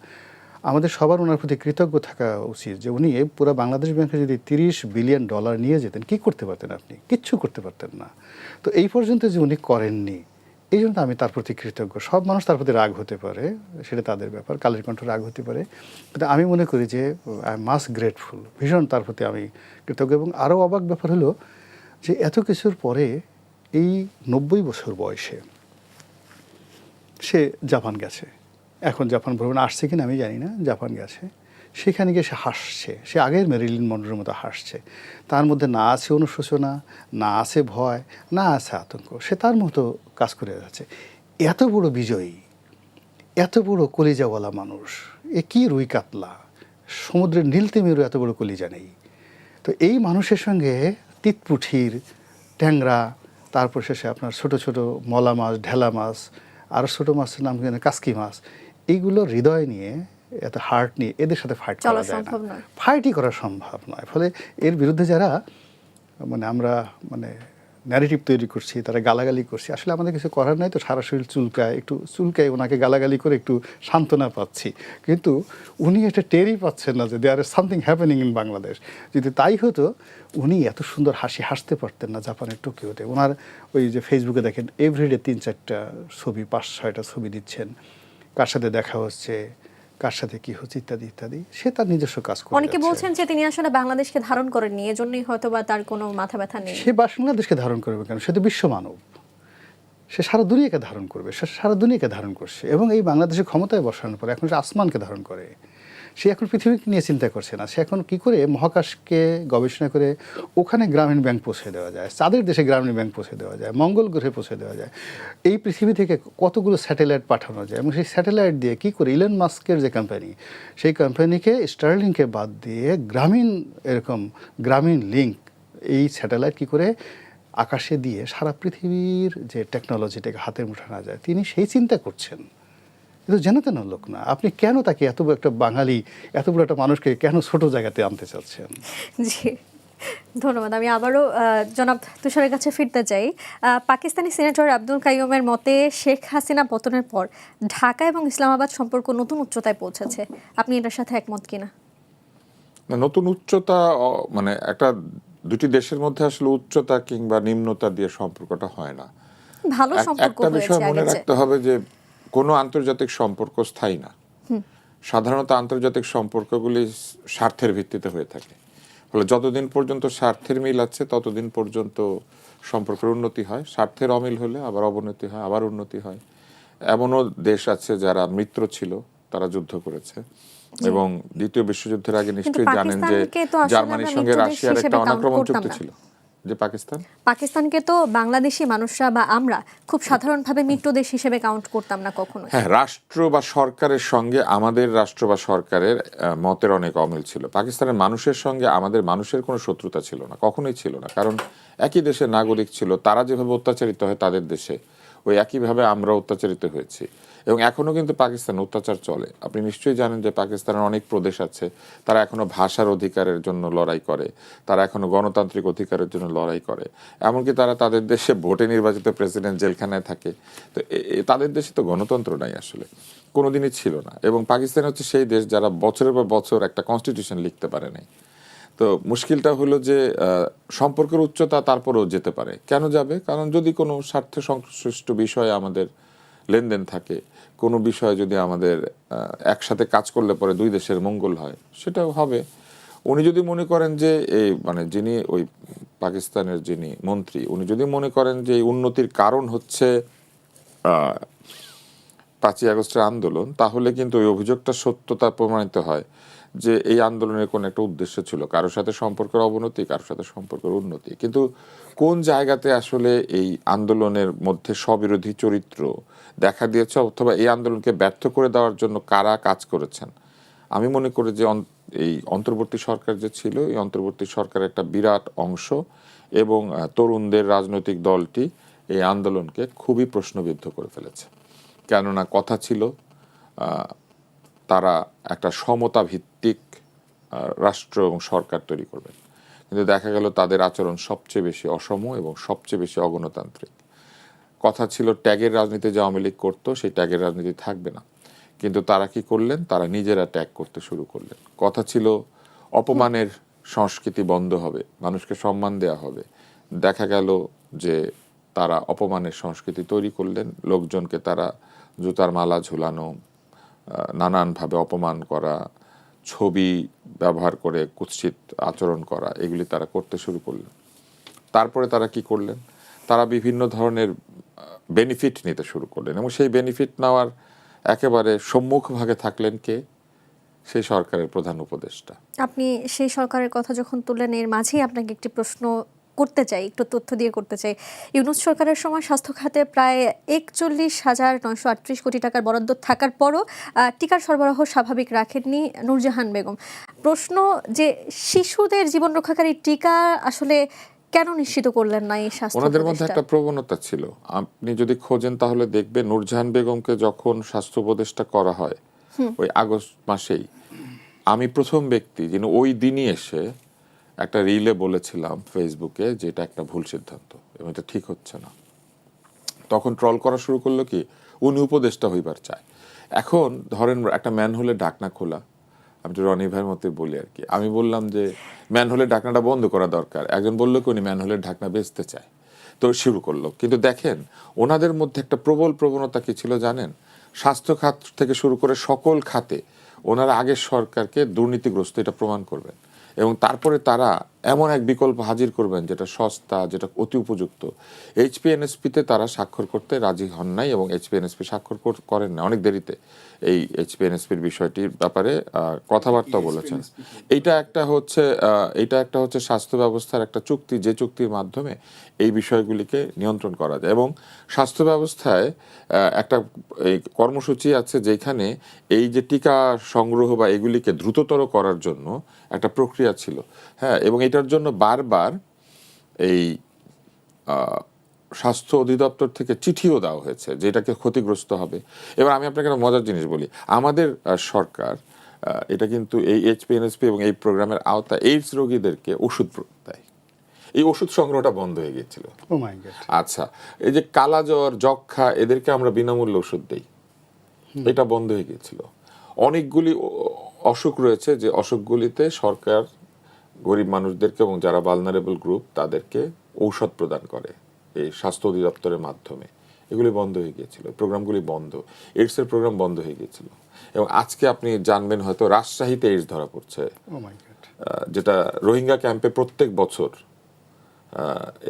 আমাদের সবার ওনার প্রতি কৃতজ্ঞ থাকা উচিত যে উনি পুরো বাংলাদেশ ব্যাংকে যদি 30 বিলিয়ন ডলার নিয়ে যেতেন, কি করতে পারতেন আপনি? কিচ্ছু করতে পারতেন না। তো এই পর্যন্ত যে উনি করেননি, এই জন্য আমি তার প্রতি কৃতজ্ঞ। সব মানুষ তার প্রতি রাগ হতে পারে, সেটা তাদের ব্যাপার, কালের কণ্ঠ রাগ হতে পারে, কিন্তু আমি মনে করি যে আই এম মাস্ট গ্রেটফুল, ভীষণ তার প্রতি আমি কৃতজ্ঞ। এবং আরও অবাক ব্যাপার হলো যে এত কিছুর পরে এই 90 বছর বয়সে সে জাপান গেছে। এখন জাপান ভ্রমণ আসছে কিনা আমি জানি না, জাপান গেছে। সেখানে গিয়ে সে হাসছে, সে আগের মেরিলিন মনরোর মতো হাসছে। তার মধ্যে না আছে অনুশোচনা, না আছে ভয়, না আছে আতঙ্ক। সে তার মতো কাজ করে যাচ্ছে। এত বড় বিজয়ী, এত বড় কলিজাওয়ালা মানুষ, এ কি রুই কাতলা, সমুদ্রের নীল তিমিরও এত বড় কলিজা নেই। তো এই মানুষের সঙ্গে তিতপুঠির, ট্যাংরা, তারপর শেষে আপনার ছোট ছোট মলা মাছ, ঢেলা মাছ, আর ছোটো মাছের নাম কি কাসকি মাছ, এইগুলো হৃদয় নিয়ে, এত হার্ট নিয়ে এদের সাথে ফাইট করা যায় না, ফাইটই করা সম্ভব নয়। ফলে এর বিরুদ্ধে যারা আমরা ন্যারেটিভ তৈরি করছি, তারা গালাগালি করছি, আসলে আমাদের কিছু করার নাই। তো সারা শরীর চুলকায় ওনাকে গালাগালি করে একটু সান্ত্বনা পাচ্ছি, কিন্তু উনি এটা টেরই পাচ্ছেন না যে there is something happening in Bangladesh. যদি তাই হতো, উনি এত সুন্দর হাসি হাসতে পারতেন না জাপানের টোকিওতে। ওনার ওই যে ফেসবুকে দেখেন এভরিডে 3-4টা ছবি, 5-6টা ছবি দিচ্ছেন, কার সাথে দেখা হচ্ছে, কার সাথে কি হচ্ছে, ইত্যাদি ইত্যাদি। সে তার নিজস্ব কাজ করে। অনেকে বলছেন যে তিনি আসলে বাংলাদেশকে ধারণ করেননি, এজন্যই হয়তো বা তার কোনো মাথা ব্যথা নেই। সে বাংলাদেশকে ধারণ করবে কেন? সে তো বিশ্ব মানব, সে সারা দুনিয়াকে ধারণ করবে, সে সারা দুনিয়াকে ধারণ করছে। এবং এই বাংলাদেশের ক্ষমতায় বসানোর পরে এখন সে আসমানকে ধারণ করে। সে এখন পৃথিবীকে নিয়ে চিন্তা করছে না, সে এখন কি করে মহাকাশকে গবেষণা করে ওখানে গ্রামীণ ব্যাংক পৌঁছে দেওয়া যায়, চাঁদের দেশে গ্রামীণ ব্যাংক পৌঁছে দেওয়া যায়, মঙ্গল গ্রহে পৌঁছে দেওয়া যায়, এই পৃথিবী থেকে কতগুলো স্যাটেলাইট পাঠানো যায়। এবং সেই স্যাটেলাইট দিয়ে কী করে ইলন মাস্কের যে কোম্পানি, সেই কোম্পানিকে স্টারলিংকে বাদ দিয়ে গ্রামীণ লিঙ্ক, এই স্যাটেলাইট কী করে আকাশে দিয়ে সারা পৃথিবীর যে টেকনোলজিটাকে হাতের মুঠে না যায়, তিনি সেই চিন্তা করছেন। কিন্তু যেন তেন লোক না। আপনি কেন তাকে এত বড় একটা বাঙালি, এত বড় একটা মানুষকে কেন ছোট জায়গাতে আনতে চাচ্ছেন? জি, ধন্যবাদ। আমি আবারও জনাব তুষারের কাছে ফিরতে চাই। পাকিস্তানি সিনেটর আব্দুল কাইয়ুমের মতে শেখ হাসিনা পতনের পর ঢাকা এবং ইসলামাবাদ সম্পর্ক নতুন উচ্চতায় পৌঁছেছে। আপনি এটার সাথে একমত কিনা? নতুন উচ্চতা একটা দুটি দেশের মধ্যে আসলে উচ্চতা কিংবা নিম্নতা দিয়ে সম্পর্কটা হয় না। ভালো সম্পর্ক একটা বিষয় হয়েছে মনে আগে রাখতে হবে যে কোনো আন্তর্জাতিক সম্পর্ক স্থায়ী না। সাধারণত আন্তর্জাতিক সম্পর্কগুলি স্বার্থের ভিত্তিতে হয়ে থাকে। ফলে যতদিন পর্যন্ত স্বার্থের মিল আছে ততদিন পর্যন্ত সম্পর্কের উন্নতি হয়, স্বার্থের অমিল হলে আবার অবনতি হয়, আবার উন্নতি হয়। এমনও দেশ আছে যারা মিত্র ছিল, তারা যুদ্ধ করেছে এবং দ্বিতীয় বিশ্বযুদ্ধের আগে নিশ্চয়ই জানেন যে পাকিস্তানকে তো আসলে জার্মানির আমরা সঙ্গে মিত্র দেশ রাশিয়ার হিসেবে একটা count অনাক্রমণ করতাম চুক্তি না। ছিল। যে পাকিস্তানকে তো বাংলাদেশি মানুষরা বা আমরা খুব সাধারণভাবে মিত্র দেশ হিসেবে কাউন্ট করতাম না কখনো। হ্যাঁ, রাষ্ট্র বা সরকারের সঙ্গে আমাদের রাষ্ট্র বা সরকারের মতের অনেক অমিল ছিল। পাকিস্তানের মানুষের সঙ্গে আমাদের মানুষের কোনো শত্রুতা ছিল না, কখনোই ছিল না। কারণ একই দেশের নাগরিক ছিল, তারা যেভাবে অত্যাচারিত হয় তাদের দেশে, ওই একইভাবে আমরা অত্যাচারিত হয়েছি এবং এখনো কিন্তু পাকিস্তান অত্যাচার চলে। আপনি নিশ্চয়ই জানেন যে পাকিস্তানের অনেক প্রদেশ আছে, তারা এখনো ভাষার অধিকারের জন্য লড়াই করে, তারা এখনো গণতান্ত্রিক অধিকারের জন্য লড়াই করে। এমনকি তারা তাদের দেশে ভোটে নির্বাচিত প্রেসিডেন্ট জেলখানায় থাকে। তো তাদের দেশে তো গণতন্ত্র নাই, আসলে কোনোদিনই ছিল না। এবং পাকিস্তান হচ্ছে সেই দেশ যারা বছরের পর বছর একটা কনস্টিটিউশন লিখতে পারে নাই। তো মুশকিলটা হলো যে সম্পর্কের উচ্চতা তারপরেও যেতে পারে। কেন যাবে? কারণ যদি কোনো স্বার্থ সংশ্লিষ্ট বিষয়ে আমাদের লেনদেন থাকে, কোনো বিষয়ে যদি আমাদের একসাথে কাজ করলে পরে দুই দেশের মঙ্গল হয়, সেটাও হবে। উনি যদি মনে করেন যে এই মানে যিনি ওই পাকিস্তানের যিনি মন্ত্রী, উনি যদি মনে করেন যে এই উন্নতির কারণ হচ্ছে 5ই আগস্টের আন্দোলন, তাহলে কিন্তু ওই অভিযোগটা সত্যতা প্রমাণিত হয় যে এই আন্দোলনের কোনো একটা উদ্দেশ্য ছিল, কারোর সাথে সম্পর্কের অবনতি, কারোর সাথে সম্পর্কের উন্নতি। কিন্তু কোন জায়গাতে আসলে এই আন্দোলনের মধ্যে স্ববিরোধী চরিত্র দেখা দিয়েছে অথবা এই আন্দোলনকে ব্যর্থ করে দেওয়ার জন্য কারা কাজ করেছেন, আমি মনে করি যে এই অন্তর্বর্তী সরকার যে ছিল, এই অন্তর্বর্তী সরকারের একটা বিরাট অংশ এবং তরুণদের রাজনৈতিক দলটি এই আন্দোলনকে খুবই প্রশ্নবিদ্ধ করে ফেলেছে। কেননা কথা ছিল তারা একটা সমতা ভিত্তিক রাষ্ট্র এবং সরকার তৈরি করবেন, কিন্তু দেখা গেল তাদের আচরণ সবচেয়ে বেশি অসম এবং সবচেয়ে বেশি অগণতান্ত্রিক। কথা ছিল ট্যাগের রাজনীতি যে আওয়ামী লীগ করতো, সেই ট্যাগের রাজনীতি থাকবে না, কিন্তু তারা কি করলেন? তারা নিজেরা ট্যাগ করতে শুরু করলেন। কথা ছিল অপমানের সংস্কৃতি বন্ধ হবে, মানুষকে সম্মান দেয়া হবে। দেখা গেল যে তারা অপমানের সংস্কৃতি তৈরি করলেন, লোকজনকে তারা জুতার মালা ঝুলানো, নানানভাবে অপমান করা, ছবি ব্যবহার করে কুৎসিত আচরণ করা, এগুলি তারা করতে শুরু করলেন। তারপরে তারা কি করলেন? তারা বিভিন্ন ধরনের বেনিফিট নিতে শুরু করলেন এবং সেই বেনিফিট নেওয়ার একেবারে সম্মুখভাগে থাকলেন কে? সেই সরকারের প্রধান উপদেষ্টা। আপনি সেই সরকারের কথা যখন তুললেন, এর মাঝেই আপনাকে একটি প্রশ্ন করতে চাই, একটু তথ্য দিয়ে করতে চাই। ইউনূস সরকারের সময় স্বাস্থ্য খাতে প্রায় ৪১,৯৩৮ কোটি টাকার বরাদ্দ থাকার পরও টিকার সরবরাহ স্বাভাবিক রাখেননি নূরজাহান বেগম। প্রশ্ন যে শিশুদের জীবন রক্ষাকারী টিকা আসলে কেন নিশ্চিত করলেন না এই স্বাস্থ্য ওনাদের মধ্যে উপদেষ্টা? একটা প্রবণতা ছিল, আপনি যদি খোঁজেন তাহলে দেখবেন নূরজাহান বেগমকে যখন স্বাস্থ্য উপদেষ্টা করা হয় ওই আগস্ট মাসেই, আমি প্রথম ব্যক্তি যিনি ওই দিনই এসে একটা রিলে বলেছিলাম ফেসবুকে যে এটা একটা ভুল সিদ্ধান্ত এবং এটা ঠিক হচ্ছে না। তখন ট্রল করা শুরু করলো কি উনি উপদেষ্টা হইবার চায়। এখন ধরেন একটা ম্যানহোলের ঢাকনা খোলা, আমি তো রনি ভাইয়ের মতো বলি আর কি, আমি বললাম যে ম্যানহোলের ঢাকনাটা বন্ধ করা দরকার, একজন বললো কি উনি ম্যানহোলের ঢাকনা বেচতে চায়, তো শুরু করলো। কিন্তু দেখেন ওনাদের মধ্যে একটা প্রবল প্রবণতা কি ছিল জানেন? স্বাস্থ্য খাত থেকে শুরু করে সকল খাতে ওনারা আগের সরকারকে দুর্নীতিগ্রস্ত এটা প্রমাণ করবেন এবং তারপরে তারা এমন এক বিকল্প হাজির করবেন যেটা সস্তা, যেটা অতি উপযুক্ত। এইচপিএনএসপিতে তারা স্বাক্ষর করতে রাজি হন নাই এবং এইচপিএনএসপি স্বাক্ষর করেন না, অনেক দেরিতে এই এইচপিএনএসপির বিষয়টির ব্যাপারে কথাবার্তা বলেছেন। এইটা একটা হচ্ছে স্বাস্থ্য ব্যবস্থার একটা চুক্তি, যে চুক্তির মাধ্যমে এই বিষয়গুলিকে নিয়ন্ত্রণ করা যায়। এবং স্বাস্থ্য ব্যবস্থায় একটা এই কর্মসূচি আছে যেখানে এই যে টিকা সংগ্রহ বা এগুলিকে দ্রুততর করার জন্য একটা প্রক্রিয়া ছিল। হ্যাঁ, এবং এটার জন্য বারবার এই স্বাস্থ্য অধিদপ্তর থেকে চিঠিও দেওয়া হয়েছে যে এটাকে ক্ষতিগ্রস্ত হবে। এবার আমি আপনাকে একটা মজার জিনিস বলি, আমাদের সরকার এটা কিন্তু এই এইচপিএনএসপি এবং এই প্রোগ্রামের আওতায় এইডস রোগীদেরকে ওষুধ দেয়। এই ওষুধ সংগ্রহটা বন্ধ হয়ে গিয়েছিল। ও মাই গড। আচ্ছা, এই যে কালাজ্বর, যক্ষা, এদেরকে আমরা বিনামূল্যে ওষুধ দেই, এটা বন্ধ হয়ে গিয়েছিল। অনেকগুলি অসুখ রয়েছে যে অসুখগুলিতে সরকার গরিব মানুষদেরকে এবং যারা ভালনারেবল গ্রুপ তাদেরকে ঔষধ প্রদান করে এই স্বাস্থ্য অধিদপ্তরের মাধ্যমে, এগুলি বন্ধ হয়ে গিয়েছিল, প্রোগ্রামগুলি বন্ধ, এইডসের প্রোগ্রাম বন্ধ হয়ে গিয়েছিল। এবং আজকে আপনি জানবেন হয়তো রাজশাহীতে এইডস ধরা পড়ছে, যেটা রোহিঙ্গা ক্যাম্পে প্রত্যেক বছর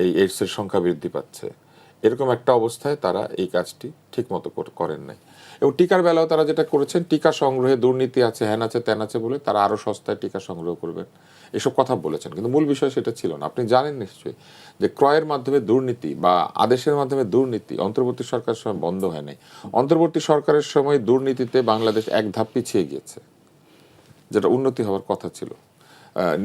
এই এইডসের সংখ্যা বৃদ্ধি পাচ্ছে। এরকম একটা অবস্থায় তারা এই কাজটি ঠিক মতো করেন নাই। এবং টিকার বেলাও তারা যেটা করেছেন, টিকা সংগ্রহে দুর্নীতি আছে, হ্যান আছে, ত্যান আছে বলে তারা আরও সস্তায় টিকা সংগ্রহ করবেন, এসব কথা বলেছেন। কিন্তু মূল বিষয় সেটা ছিল না। আপনি জানেন নিশ্চয়ই যে ক্রয়ের মাধ্যমে দুর্নীতি বা আদেশের মাধ্যমে দুর্নীতি অন্তর্বর্তী সরকারের সময় বন্ধ হয় নাই। অন্তর্বর্তী সরকারের সময় দুর্নীতিতে বাংলাদেশ এক ধাপ পিছিয়ে গিয়েছে, যেটা উন্নতি হওয়ার কথা ছিল।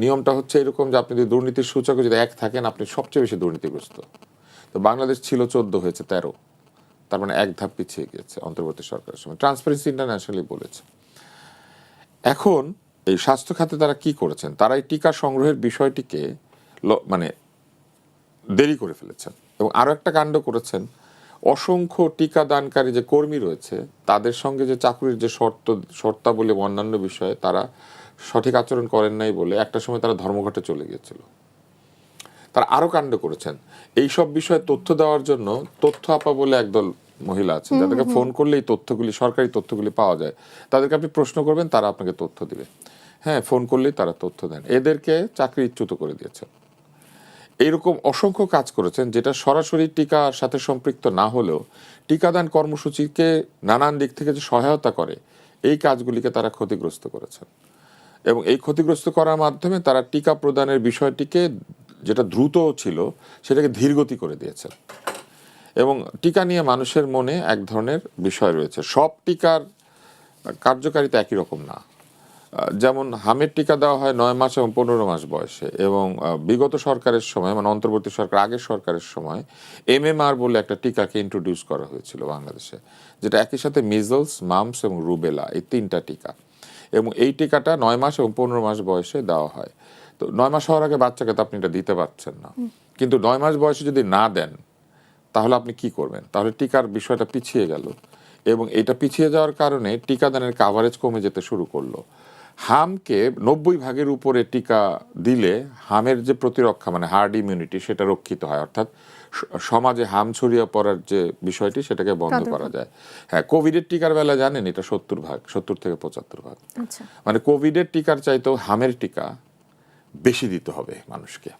নিয়মটা হচ্ছে এরকম যে আপনি যদি দুর্নীতির সূচকে যদি 1 থাকেন, আপনি সবচেয়ে বেশি দুর্নীতিগ্রস্ত। তো বাংলাদেশ ছিল 14, হয়েছে 13, তার মানে এক ধাপ পিছিয়ে গিয়েছে অন্তর্বর্তী সরকারের সময়। ট্রান্সপারেন্সি ইন্টারন্যাশনালি বলেছে। এখন এই স্বাস্থ্য খাতে তারা কি করেছেন, তারা এই টিকা সংগ্রহের বিষয়টিকে মানে দেরি করে ফেলেছেন। এবং আরও একটা কাণ্ড করেছেন, অসংখ্য টিকা দানকারী যে কর্মী রয়েছে তাদের সঙ্গে যে চাকরির যে শর্তাবলী অন্যান্য বিষয়ে তারা সঠিক আচরণ করেন নাই বলে একটা সময় তারা ধর্মঘটে চলে গিয়েছিল। তারা আরও কাণ্ড করেছেন, এইসব বিষয়ে তথ্য দেওয়ার জন্য তথ্য আপা বলে একদল মহিলা আছেন, যাদেরকে ফোন করলেই তথ্যগুলি, সরকারি তথ্যগুলি পাওয়া যায়। তাদেরকে আপনি প্রশ্ন করবেন, তারা আপনাকে তথ্য দিবে। হ্যাঁ, ফোন করলেই তারা তথ্য দেন। এদেরকে চাকরিচ্যুত করে দিয়েছেন। এইরকম অসংখ্য কাজ করেছেন, যেটা সরাসরি টিকার সাথে সম্পৃক্ত না হলেও টিকাদান কর্মসূচিকে নানান দিক থেকে যে সহায়তা করে, এই কাজগুলিকে তারা ক্ষতিগ্রস্ত করেছেন। এবং এই ক্ষতিগ্রস্ত করার মাধ্যমে তারা টিকা প্রদানের বিষয়টিকে, যেটা দ্রুত ছিল, সেটাকে ধীরগতি করে দিয়েছেন। এবং টিকা নিয়ে মানুষের মনে এক ধরনের বিষয় রয়েছে। সব টিকার কার্যকারিতা একই রকম না। যেমন হামের টিকা দেওয়া হয় 9 মাস এবং 15 মাস বয়সে, এবং বিগত সরকারের সময়, মানে অন্তর্বর্তী সরকার আগের সরকারের সময় MMR বলে একটা টিকাকে ইন্ট্রোডিউস করা হয়েছিল বাংলাদেশে, যেটা একই সাথে মিজলস, মাম্পস এবং রুবেলা, এই 3টা টিকা। এবং এই টিকাটা 9 মাস এবং 15 মাস বয়সে দেওয়া হয়। তো 9 মাস হওয়ার আগে বাচ্চাকে তো আপনি এটা দিতে পারছেন না, কিন্তু 9 মাস বয়সে যদি না দেন তাহলে আপনি কি করবেন? তাহলে টিকার বিষয়টা পিছিয়ে গেল, এবং এটা পিছিয়ে যাওয়ার কারণে টিকাদানের কাভারেজ কমে যেতে শুরু করলো। হামকে 90% উপরে টিকা দিলে হামের যে প্রতিরক্ষা, মানে হার্ড ইমিউনিটি, সেটা রক্ষিত হয়, অর্থাৎ সমাজে হাম ছড়িয়ে পড়ার যে বিষয়টি, সেটাকে বন্ধ করা যায়। হ্যাঁ, কোভিডের টিকার বেলা জানেন এটা 70 থেকে 75 ভাগ। মানে কোভিডের টিকার চাইতেও হামের টিকা বেশি দিতে হবে মানুষকে।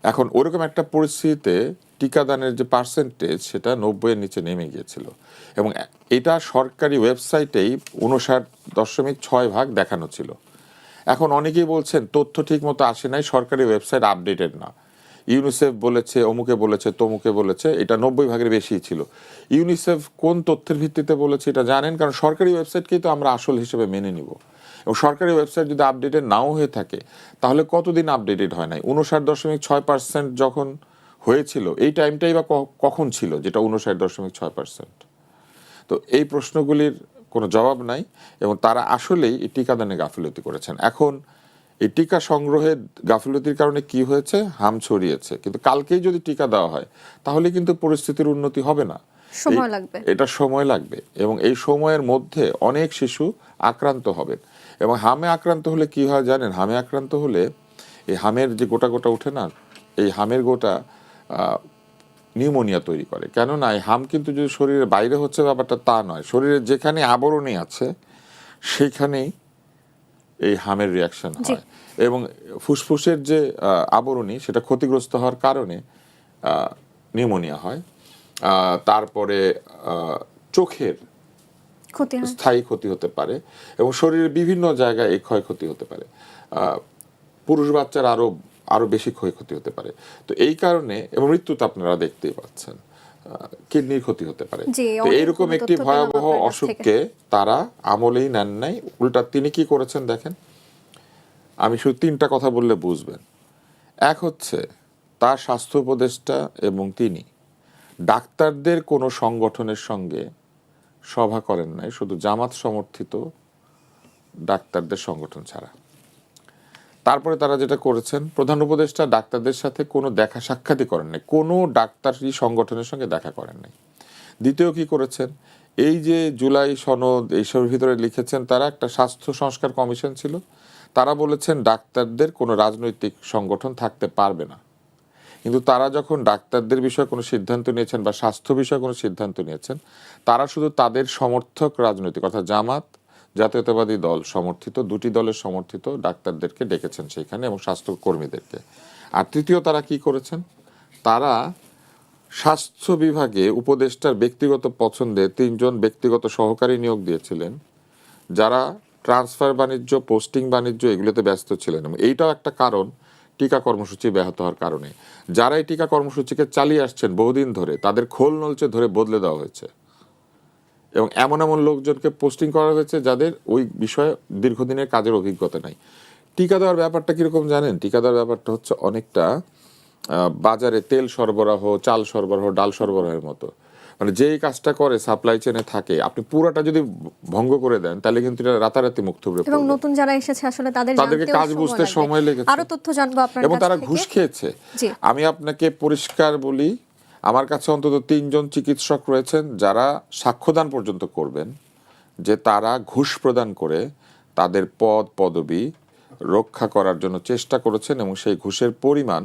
এখন ওরকম একটা পরিস্থিতিতে টিকাদানের যে পার্সেন্টেজ, সেটা 90-এর নিচে নেমে গিয়েছিল। এবং এটা সরকারি ওয়েবসাইটেই 59.6% দেখানো ছিল। এখন অনেকেই বলছেন তথ্য ঠিক মতো আসে নাই, সরকারি ওয়েবসাইট আপডেটেড না। ইউনিসেফ বলেছে, অমুকে বলেছে, তমুকে বলেছে, এটা 90%-এর বেশি ছিল। ইউনিসেফ কোন তথ্যের ভিত্তিতে বলেছে এটা জানেন, কারণ সরকারি ওয়েবসাইটকেই তো আমরা আসল হিসেবে মেনে নিব। এবং সরকারি ওয়েবসাইট যদি আপডেটেড নাও হয়ে থাকে, তাহলে কতদিন আপডেটেড হয় নাই? 59.6% যখন হয়েছিল, এই টাইমটাই বা কখন ছিল যেটা 59.6%? তো এই প্রশ্নগুলির কোনো জবাব নাই, এবং তারা আসলেই এই টিকাদানে গাফিলতি করেছেন। এখন এই টিকা সংগ্রহে গাফিলতির কারণে কি হয়েছে? হাম ছড়িয়েছে। কিন্তু কালকেই যদি টিকা দেওয়া হয়, তাহলে কিন্তু পরিস্থিতির উন্নতি হবে না, সময় লাগবে। এটা সময় লাগবে, এবং এই সময়ের মধ্যে অনেক শিশু আক্রান্ত হবেন। এবং হামে আক্রান্ত হলে কি হয় জানেন? হামে আক্রান্ত হলে এই হামের যে গোটা গোটা ওঠে না, এই হামের গোটা নিউমোনিয়া তৈরি করে। কেননা এই হাম কিন্তু যদি শরীরের বাইরে হচ্ছে ব্যাপারটা তা নয়, শরীরের যেখানে আবরণী আছে সেখানেই এই হামের রিয়াকশন হয়। এবং ফুসফুসের যে আবরণী, সেটা ক্ষতিগ্রস্ত হওয়ার কারণে নিউমোনিয়া হয়। তারপরে চোখের স্থায়ী ক্ষতি হতে পারে, এবং শরীরের বিভিন্ন জায়গায় এই ক্ষয়ক্ষতি হতে পারে। পুরুষ বাচ্চার আরো বেশি ক্ষয়ক্ষতি হতে পারে। তো এই কারণে, এবং মৃত্যু তো আপনারা দেখতেই পাচ্ছেন, কিডনির ক্ষতি হতে পারে। তো এইরকম একটি ভয়াবহ অসুখকে তারা আমলেই নেন নাই, উল্টা তিনি কি করেছেন দেখেন। আমি শুধু 3টা কথা বললে বুঝবেন। এক হচ্ছে, তার স্বাস্থ্য উপদেষ্টা এবং তিনি ডাক্তারদের কোনো সংগঠনের সঙ্গে সভা করেন নাই, শুধু জামাত সমর্থিত ডাক্তারদের সংগঠন ছাড়া। তারপরে তারা যেটা করেছেন, প্রধান উপদেষ্টা ডাক্তারদের সাথে কোনো দেখা সাক্ষাৎই করেন নাই, কোনো ডাক্তারি সংগঠনের সঙ্গে দেখা করেন নাই। দ্বিতীয় কি করেছেন, এই যে জুলাই সনদ এইসবের ভিতরে লিখেছেন, তারা একটা স্বাস্থ্য সংস্কার কমিশন ছিল, তারা বলেছেন ডাক্তারদের কোনো রাজনৈতিক সংগঠন থাকতে পারবে না। কিন্তু তারা যখন ডাক্তারদের বিষয়ে কোনো সিদ্ধান্ত নিয়েছেন বা স্বাস্থ্য বিষয়ে কোনো সিদ্ধান্ত নিয়েছেন, তারা শুধু তাদের সমর্থক রাজনৈতিক অর্থাৎ জামাত, জাতীয়তাবাদী দল সমর্থিত দুটি দলের সমর্থিত ডাক্তারদেরকে ডেকেছেন সেখানে এবং স্বাস্থ্যকর্মীদেরকে। আর তৃতীয় তারা কি করেছেন, তারা স্বাস্থ্য বিভাগে উপদেষ্টার ব্যক্তিগত পছন্দে 3 জন ব্যক্তিগত সহকারী নিয়োগ দিয়েছিলেন, যারা ট্রান্সফার বাণিজ্য, পোস্টিং বাণিজ্য এগুলোতে ব্যস্ত ছিলেন। এবং এইটাও একটা কারণ টিকা কর্মসূচি ব্যাহত হওয়ার কারণে। যারা এই টিকা কর্মসূচিকে চালিয়ে আসছেন বহুদিন ধরে, তাদের খোল নলচে ধরে বদলে দেওয়া হয়েছে এবং এমন এমন লোকজনকে পোস্টিং করা হয়েছে যাদের ওই বিষয়ে দীর্ঘদিনের কাজের অভিজ্ঞতা নাই। টিকা দেওয়ার ব্যাপারটা কীরকম জানেন? টিকা দেওয়ার ব্যাপারটা হচ্ছে অনেকটা বাজারে তেল সরবরাহ, চাল সরবরাহ, ডাল সরবরাহের মতো। মানে যেই কাজটা করে সাপ্লাই চেনে থাকে, আপনি পুরোটা যদি ভঙ্গ করে দেন তাহলে কিন্তু এটা রাতারাতি মুখ থুবড়ে পড়বে। এবং নতুন যারা এসেছে আসলে তাদেরকে কাজ বুঝতে সময় লেগেছে। আরো তথ্য জানবো আপনার এবং কাছ তারা থেকে। ঘুষ খেয়েছে। জি। আমি আপনাকে পরিষ্কার বলি, আমার কাছে অন্তত 3 জন চিকিৎসক রয়েছেন যারা সাক্ষ্যদান পর্যন্ত করবেন যে তারা ঘুষ প্রদান করে তাদের পদ পদবি রক্ষা করার জন্য চেষ্টা করেছেন এবং সেই ঘুষের পরিমাণ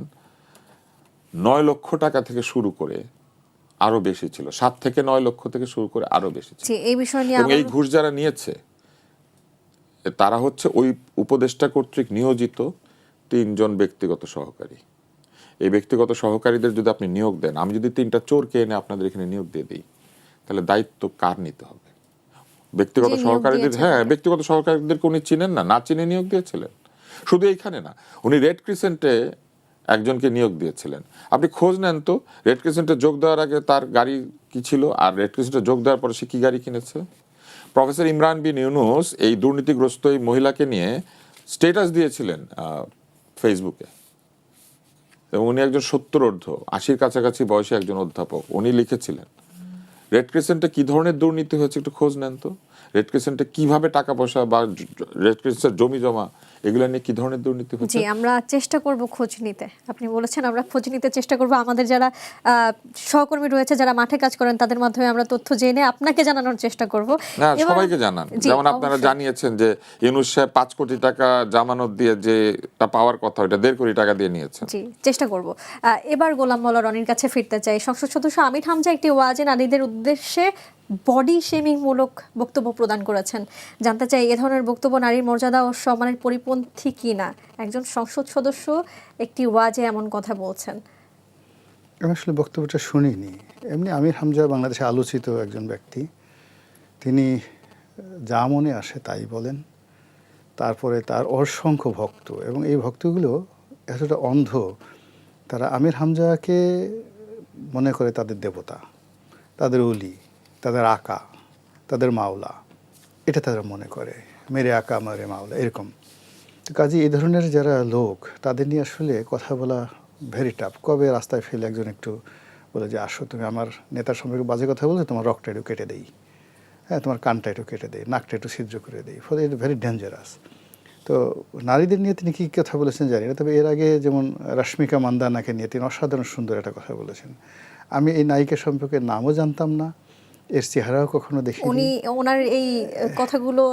9 লক্ষ টাকা থেকে শুরু করে আরো বেশি ছিল। 7 থেকে 9 লক্ষ থেকে শুরু করে আরো বেশি ছিল। জি, এই বিষয় নিয়ে এবং এই ঘুষ যারা নিয়েছে তারা হচ্ছে ওই উপদেষ্টা কর্তৃক নিয়োজিত 3 জন ব্যক্তিগত সহকারী। এই ব্যক্তিগত সহকারীদের যদি আপনি নিয়োগ দেন, আমি যদি 3টা চোরকে এনে আপনাদের এখানে নিয়োগ দিয়ে দিই, তাহলে দায়িত্ব কার নিতে হবে? ব্যক্তিগত যে নিয়োগ সহকারীদের, দিয়েছে হ্যাঁ, তাকে। ব্যক্তিগত সহকারীদেরকে উনি চিনেন না চিনে নিয়োগ দিয়েছিলেন। শুধু এইখানে না, উনি রেড ক্রিসেন্টে একজনকে নিয়োগ দিয়েছিলেন। আপনি খোঁজ নেন তো, রেড ক্রিসেন্টে যোগ দেওয়ার আগে তার গাড়ি কি ছিল আর রেড ক্রিসেন্টে যোগ দেওয়ার পরে সে কি গাড়ি কিনেছে। প্রফেসর ইমরান বিন ইউনুস এই দুর্নীতিগ্রস্ত এই মহিলাকে নিয়ে স্ট্যাটাস দিয়েছিলেন ফেসবুকে, এবং উনি একজন 70 80 কাছাকাছি বয়সে একজন অধ্যাপক। উনি লিখেছিলেন রেড ক্রিসেন্টে কি ধরনের দুর্নীতি হয়েছে একটু খোঁজ নেন তো, রেড ক্রিসেন্টে কিভাবে টাকা পয়সা বা রেড ক্রিসেন্টের জমি জমা এগুলো নিয়ে কি ধরনের দুর্নীতি হচ্ছে। জি, আমরা চেষ্টা করব খোঁজ নিতে। আপনি বলেছেন আমরা খোঁজ নিতে চেষ্টা করব। আমাদের যারা সহকর্মী রয়েছে যারা মাঠে কাজ করেন তাদের মাধ্যমে আমরা তথ্য জেনে আপনাকে জানানোর চেষ্টা করব। না, সবাইকে জানান। জি, যেমন আপনারা অবশ্যই। জানিয়েছেন যে ইউনুস সাহেব 5 কোটি টাকা জামানত দিয়ে যেটা পাওয়ার কথা ওটা 1.5 কোটি টাকা দিয়ে নিয়েছেন। জি, চেষ্টা করব। এবার গোলাম মোল্লা রনির কাছে ফিরতে চাই। সংসদ সদস্য আমির হামজা একটি ওয়াজে নারীদের উদ্দেশ্যে বডি শেমিং মূলক বক্তব্য প্রদান করেছেন। জানতে চাই এ ধরনের বক্তব্য নারীর মর্যাদা ও সম্মানের পরিপন্থী কিনা। একজন সংসদ সদস্য একটি ওয়াজে এমন কথা বলছেন। আমি আসলে বক্তব্যটা শুনিনি। এমনি আমির হামজা বাংলাদেশে আলোচিত একজন ব্যক্তি। তিনি যা মনে আসে তাই বলেন। তারপরে তার অসংখ্য ভক্ত, এবং এই ভক্তগুলো এতটা অন্ধ, তারা আমির হামজাকে মনে করে তাদের দেবতা, তাদের অলি, তাদের আকা, তাদের মাওলা। এটা তারা মনে করে, মেরে আকা মেরে মাওলা, এরকম। তো কাজে এই ধরনের যারা লোক, তাদের নিয়ে আসলে কথা বলা ভেরি টাফ। কবে রাস্তায় ফেলে একজন একটু বলে যে আসো তুমি আমার নেতার সম্পর্কে বাজে কথা বলে তোমার রক্তটা একটু কেটে দেই, হ্যাঁ, তোমার কানটা একটু কেটে দেই, নাকটা একটু ছিদ্র করে দেই, ফলে এটা ভেরি ডেঞ্জারাস। তো নারীদের নিয়ে তিনি কী কথা বলেছেন জানি না, তবে এর আগে যেমন রশ্মিকা মান্দানাকে নিয়ে তিনি অসাধারণ সুন্দর একটা কথা বলেছেন। আমি এই নায়িকা সম্পর্কে নামও জানতাম না, এর চেহারাও কখনো দেখিনি। উনি ওনার এই কথাগুলো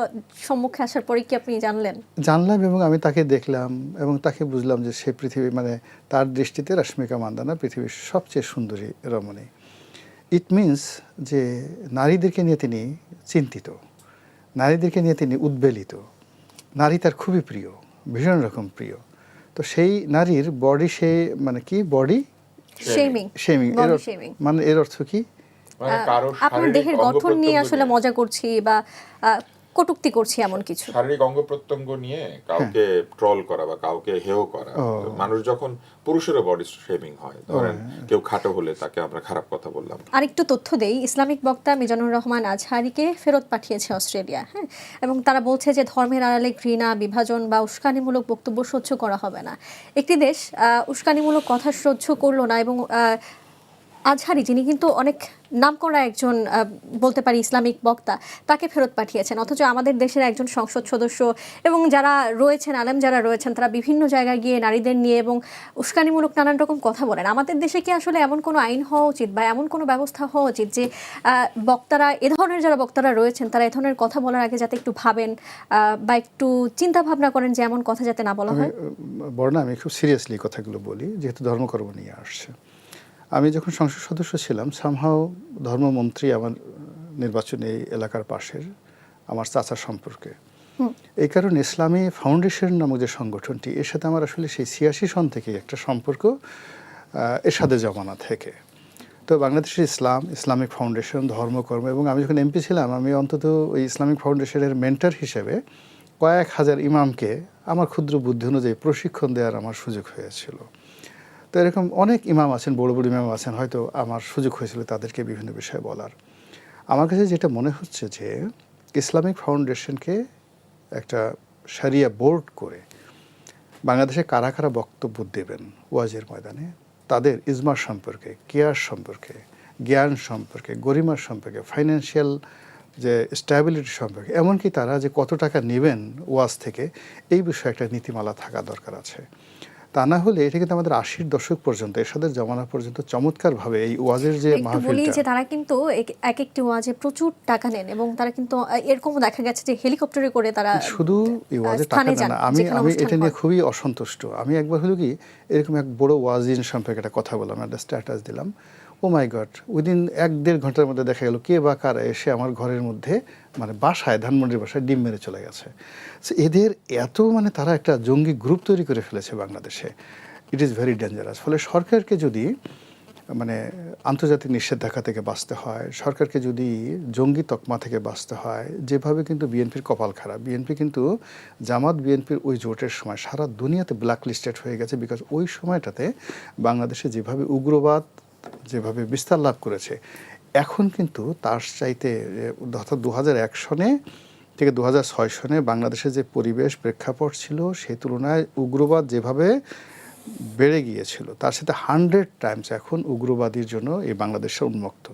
সম্মুখে আসার পরে কি আপনি জানলেন? জানলাম এবং আমি তাকে দেখলাম এবং তাকে বুঝলাম যে সে পৃথিবী, মানে তার দৃষ্টিতে রশ্মিকা মান্দানা পৃথিবীর সবচেয়ে সুন্দরী রমণী। ইট মিনস যে নারীদেরকে নিয়ে তিনি চিন্তিত, নারীদেরকে নিয়ে তিনি উদ্বেলিত, নারী তার খুবই প্রিয়, ভীষণ রকম প্রিয়। তো সেই নারীর বডি, সে মানে কি body shaming, shaming, body shaming, মানে এর অর্থ কি? মানে কারো আপনার দেহের গঠন নিয়ে আসলে মজা করছি বা কটূক্তি করছি এমন কিছু। শারীরিক অঙ্গ প্রত্যঙ্গ নিয়ে কাউকে ট্রল করা বা কাউকে হেয় করা। মানুষ যখন পুরুষেরও বডি শেমিং হয়, ধরেন কেউ খাটো হলে তাকে আমরা খারাপ কথা বললাম। আরেকটু তথ্য দেই, ইসলামিক বক্তা মিজানুর রহমান আজহারিকে ফেরত পাঠিয়েছে অস্ট্রেলিয়া, হ্যাঁ, এবং তারা বলছে যে ধর্মের আড়ালে ঘৃণা, বিভাজন বা উস্কানিমূলক বক্তব্য সহ্য করা হবে না। একটি দেশ উস্কানিমূলক কথা সহ্য করলো না এবং আজহারি, যিনি কিন্তু অনেক নামকরা একজন বলতে পারি ইসলামিক বক্তা, তাকে ফেরত পাঠিয়েছেন, অথচ আমাদের দেশের একজন সংসদ সদস্য এবং যারা রয়েছেন, আলেম যারা রয়েছেন, তারা বিভিন্ন জায়গায় গিয়ে নারীদের নিয়ে এবং উস্কানিমূলক নানান রকম কথা বলেন। আমাদের দেশে কি আসলে এমন কোনো আইন হওয়া উচিত বা এমন কোনো ব্যবস্থা হওয়া উচিত যে বক্তারা, এ ধরনের যারা বক্তারা রয়েছেন, তারা এ ধরনের কথা বলার আগে যাতে একটু ভাবেন বা একটু চিন্তা ভাবনা করেন যে এমন কথা যাতে না বলা হয়? বর্ণা, আমি খুব সিরিয়াসলি কথাগুলো বলি, যেহেতু ধর্মকর্ম নিয়ে আসছে। আমি যখন সংসদ সদস্য ছিলাম, সামহাও ধর্মমন্ত্রী আমার নির্বাচনী এই এলাকার পাশের আমার চাচার সম্পর্কে। এই কারণে ইসলামী ফাউন্ডেশন নামক যে সংগঠনটি, এর সাথে আমার আসলে সেই ৮৬ সন থেকে একটা সম্পর্ক, এরশাদের জমানা থেকে। তো বাংলাদেশের ইসলামিক ফাউন্ডেশন, ধর্মকর্ম, এবং আমি যখন এমপি ছিলাম, আমি অন্তত ওই ইসলামিক ফাউন্ডেশনের মেন্টর হিসেবে কয়েক হাজার ইমামকে আমার ক্ষুদ্র বুদ্ধি অনুযায়ী প্রশিক্ষণ দেওয়ার আমার সুযোগ হয়েছিল। তো এরকম অনেক ইমাম আছেন, বড় বড় ইমাম আছেন, হয়তো আমার সুযোগ হয়েছিল তাদেরকে বিভিন্ন বিষয়ে বলার। আমার কাছে যেটা মনে হচ্ছে যে ইসলামিক ফাউন্ডেশনকে একটা শরিয়া বোর্ড করে বাংলাদেশে কারা কারা বক্তব্য দেবেন ওয়াজের ময়দানে, তাদের ইজমার সম্পর্কে, কেয়ার সম্পর্কে, জ্ঞান সম্পর্কে, গরিমার সম্পর্কে, ফাইন্যান্সিয়াল যে স্ট্যাবিলিটি সম্পর্কে, এমনকি তারা যে কত টাকা নেবেন ওয়াজ থেকে, এই বিষয়ে একটা নীতিমালা থাকা দরকার আছে। তা না হলে এটা কিন্তু আমাদের ৮০-র দশক পর্যন্ত, এরশাদের জমানা পর্যন্ত চমৎকারভাবে এই ওয়াজের যে মাহফিলটা, যে তারা কিন্তু এক একটি ওয়াজে প্রচুর টাকা নেন এবং তারা কিন্তু এরকমও দেখা গেছে যে হেলিকপ্টারে করে তারা শুধু এই ওয়াজের টাকা না। আমি এটা নিয়ে খুবই অসন্তুষ্ট। আমি একবার হলো কি, এরকম এক বড় ওয়াজিন সম্পর্কে একটা কথা বললাম, একটা স্ট্যাটাস দিলাম। ও মাই গড, উইদিন ১-১.৫ ঘন্টার মধ্যে দেখা গেল কে বা কারা এসে আমার ঘরের মধ্যে, মানে বাসায়, ধানমন্ডির বাসায় ডিম মেরে চলে গেছে। এদের এত, মানে তারা একটা জঙ্গি গ্রুপ তৈরি করে ফেলেছে বাংলাদেশে। It is very dangerous. ফলে সরকারকে যদি মানে আন্তর্জাতিক নিষেধাজ্ঞা থেকে বাঁচতে হয়, সরকারকে যদি জঙ্গি তকমা থেকে বাঁচতে হয়, যেভাবে কিন্তু বিএনপির কপাল খারাপ, বিএনপি কিন্তু জামাত বিএনপির ওই জোটের সময় সারা দুনিয়াতে ব্ল্যাক লিস্টেড হয়ে গেছে। বিকজ ওই সময়টাতে বাংলাদেশে যেভাবে উগ্রবাদ যেভাবে বিস্তার লাভ করেছে, এখন কিন্তু তার চাইতে, অর্থাৎ ২০০১ সনে থেকে ২০০৬ সনে বাংলাদেশের যে পরিবেশ প্রেক্ষাপট ছিল, সেই তুলনায় উগ্রবাদ যেভাবে বেড়ে গিয়েছিল, তার সাথে 100 টাইমস এখন উগ্রবাদীর জন্য এই বাংলাদেশে উন্মুক্ত।